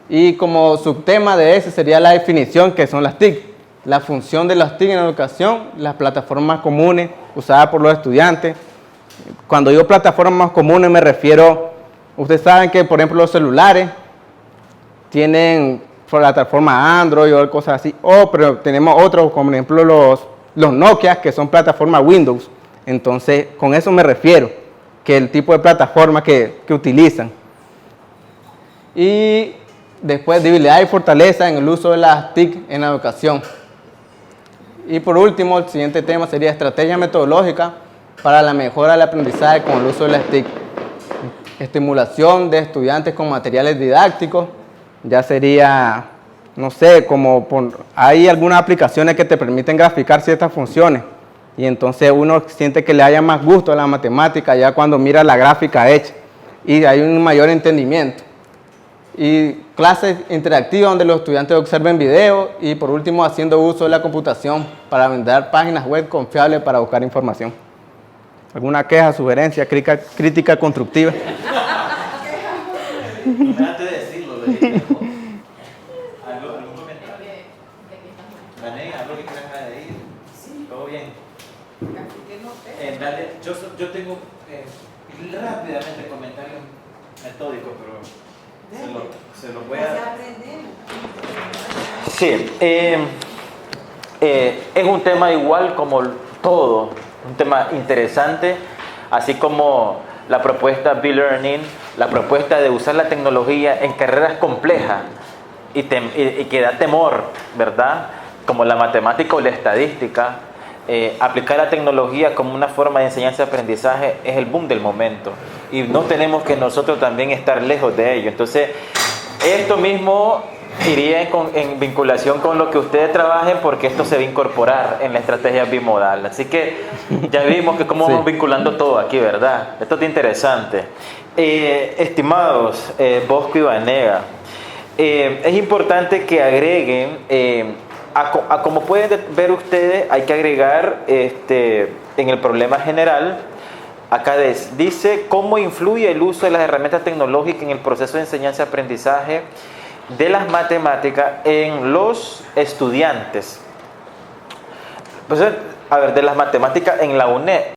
Y como subtema de ese sería la definición, que son las TIC. La función de las TIC en la educación, las plataformas comunes usadas por los estudiantes. Cuando digo plataformas comunes me refiero, ustedes saben que por ejemplo los celulares tienen plataforma Android o cosas así, pero tenemos otros como por ejemplo los Nokia, que son plataformas Windows. Entonces con eso me refiero, que el tipo de plataforma que utilizan. Y después, debilidad y fortaleza en el uso de las TIC en la educación. Y por último, el siguiente tema sería estrategia metodológica para la mejora del aprendizaje con el uso de las TIC. Estimulación de estudiantes con materiales didácticos, ya sería, no sé, hay algunas aplicaciones que te permiten graficar ciertas funciones y entonces uno siente que le haya más gusto a la matemática ya cuando mira la gráfica hecha y hay un mayor entendimiento. Y clases interactivas donde los estudiantes observen videos y por último haciendo uso de la computación para brindar páginas web confiables para buscar información. ¿Alguna queja, sugerencia, crítica constructiva? Antes de decirlo, ¿algún comentario? Vané, ¿algo que quieras añadir? Sí. ¿Todo bien? Dale, yo tengo rápidamente comentarios metódicos, pero se lo voy a... Sí, es un tema igual como todo, un tema interesante, así como la propuesta B-Learning, la propuesta de usar la tecnología en carreras complejas y que da temor, ¿verdad? Como la matemática o la estadística. Aplicar la tecnología como una forma de enseñanza y aprendizaje es el boom del momento y no tenemos que nosotros también estar lejos de ello. Entonces, esto mismo iría en vinculación con lo que ustedes trabajen porque esto se va a incorporar en la estrategia bimodal. Así que ya vimos que cómo vamos vinculando todo aquí, ¿verdad? Esto es interesante. Estimados Bosco y Vanega, es importante que agreguen... como pueden ver ustedes, hay que agregar en el problema general, acá dice cómo influye el uso de las herramientas tecnológicas en el proceso de enseñanza-aprendizaje de las matemáticas en los estudiantes. Pues, a ver, de las matemáticas en la UNED.